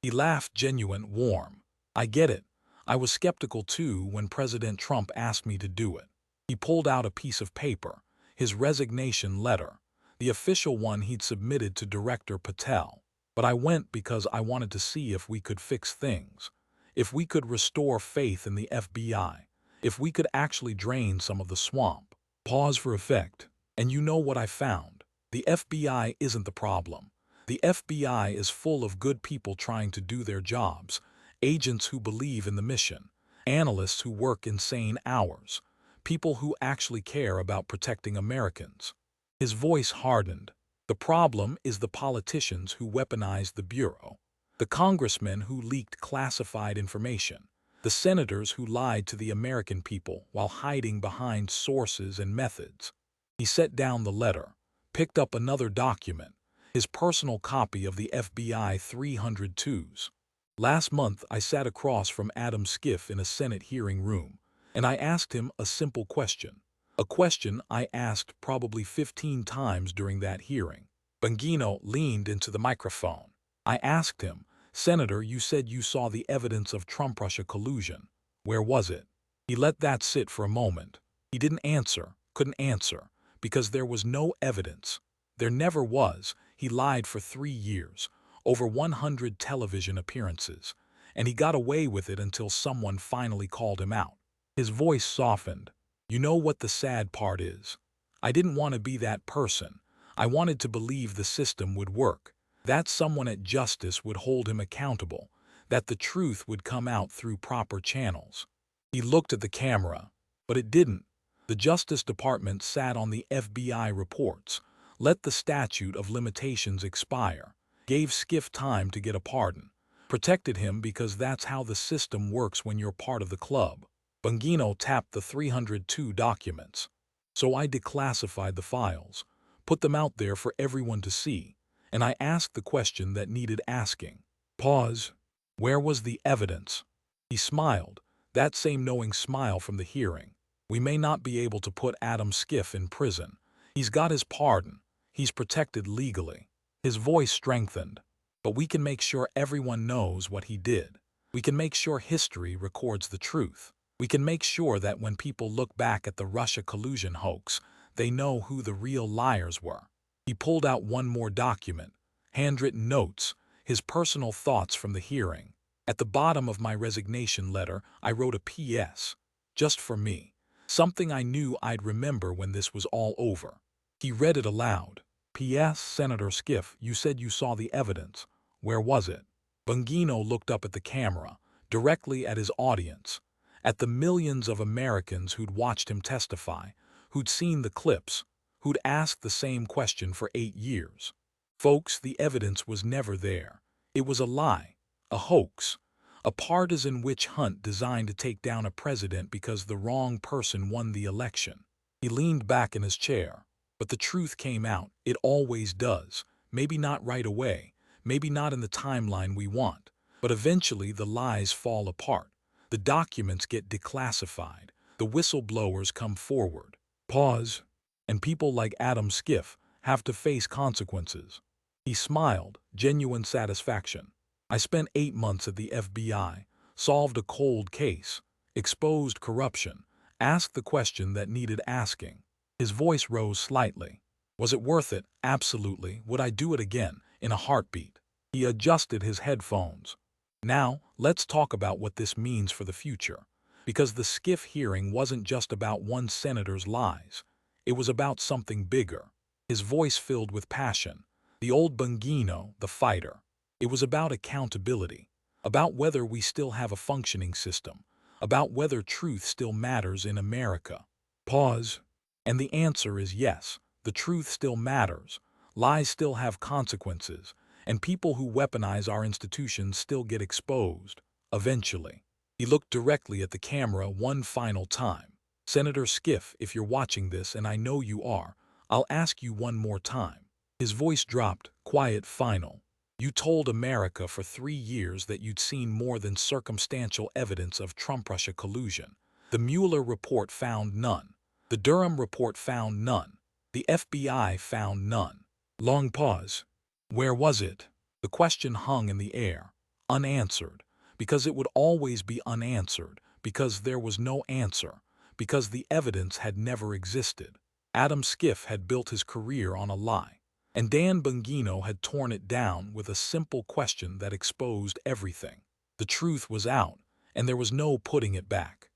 S1: He laughed, genuine, warm. I get it. I was skeptical too when President Trump asked me to do it. He pulled out a piece of paper, his resignation letter, the official one he'd submitted to Director Patel. But I went because I wanted to see if we could fix things, if we could restore faith in the FBI, if we could actually drain some of the swamp. Pause for effect. And you know what I found? The FBI isn't the problem. The FBI is full of good people trying to do their jobs, agents who believe in the mission, analysts who work insane hours, people who actually care about protecting Americans. His voice hardened. The problem is the politicians who weaponized the Bureau, the congressmen who leaked classified information, the senators who lied to the American people while hiding behind sources and methods. He set down the letter, picked up another document, his personal copy of the FBI 302s. Last month, I sat across from Adam Schiff in a Senate hearing room, and I asked him a simple question. A question I asked probably 15 times during that hearing. Bongino leaned into the microphone. I asked him, Senator, you said you saw the evidence of Trump-Russia collusion. Where was it? He let that sit for a moment. He didn't answer, couldn't answer, because there was no evidence. There never was. He lied for 3 years, over 100 television appearances, and he got away with it until someone finally called him out. His voice softened. You know what the sad part is? I didn't want to be that person. I wanted to believe the system would work, that someone at Justice would hold him accountable, that the truth would come out through proper channels. He looked at the camera, but it didn't. The Justice Department sat on the FBI reports, let the statute of limitations expire, gave Schiff time to get a pardon, protected him because that's how the system works when you're part of the club. Bongino tapped the 302 documents. So I declassified the files, put them out there for everyone to see, and I asked the question that needed asking. Pause. Where was the evidence? He smiled, that same knowing smile from the hearing. We may not be able to put Adam Schiff in prison. He's got his pardon. He's protected legally. His voice strengthened. But we can make sure everyone knows what he did. We can make sure history records the truth. We can make sure that when people look back at the Russia collusion hoax, they know who the real liars were. He pulled out one more document, handwritten notes, his personal thoughts from the hearing. At the bottom of my resignation letter, I wrote a P.S. just for me, something I knew I'd remember when this was all over. He read it aloud. P.S. Senator Schiff, you said you saw the evidence. Where was it? Bongino looked up at the camera, directly at his audience, at the millions of Americans who'd watched him testify, who'd seen the clips, who'd asked the same question for 8 years. Folks, the evidence was never there. It was a lie, a hoax, a partisan witch hunt designed to take down a president because the wrong person won the election. He leaned back in his chair. But the truth came out. It always does. Maybe not right away, maybe not in the timeline we want, but eventually the lies fall apart. The documents get declassified. The whistleblowers come forward. Pause. And people like Adam Schiff have to face consequences. He smiled, genuine satisfaction. I spent 8 months at the FBI, solved a cold case, exposed corruption, asked the question that needed asking. His voice rose slightly. Was it worth it? Absolutely. Would I do it again? In a heartbeat. He adjusted his headphones. Now, let's talk about what this means for the future. Because the Schiff hearing wasn't just about one senator's lies. It was about something bigger. His voice filled with passion. The old Bongino, the fighter. It was about accountability. About whether we still have a functioning system. About whether truth still matters in America. Pause. And the answer is yes. The truth still matters. Lies still have consequences. And people who weaponize our institutions still get exposed. Eventually. He looked directly at the camera one final time. Senator Schiff, if you're watching this, and I know you are, I'll ask you one more time. His voice dropped, quiet, final. You told America for 3 years that you'd seen more than circumstantial evidence of Trump-Russia collusion. The Mueller report found none. The Durham report found none. The FBI found none. Long pause. Where was it? The question hung in the air, unanswered, because it would always be unanswered, because there was no answer, because the evidence had never existed. Adam Schiff had built his career on a lie, and Dan Bongino had torn it down with a simple question that exposed everything. The truth was out, and there was no putting it back.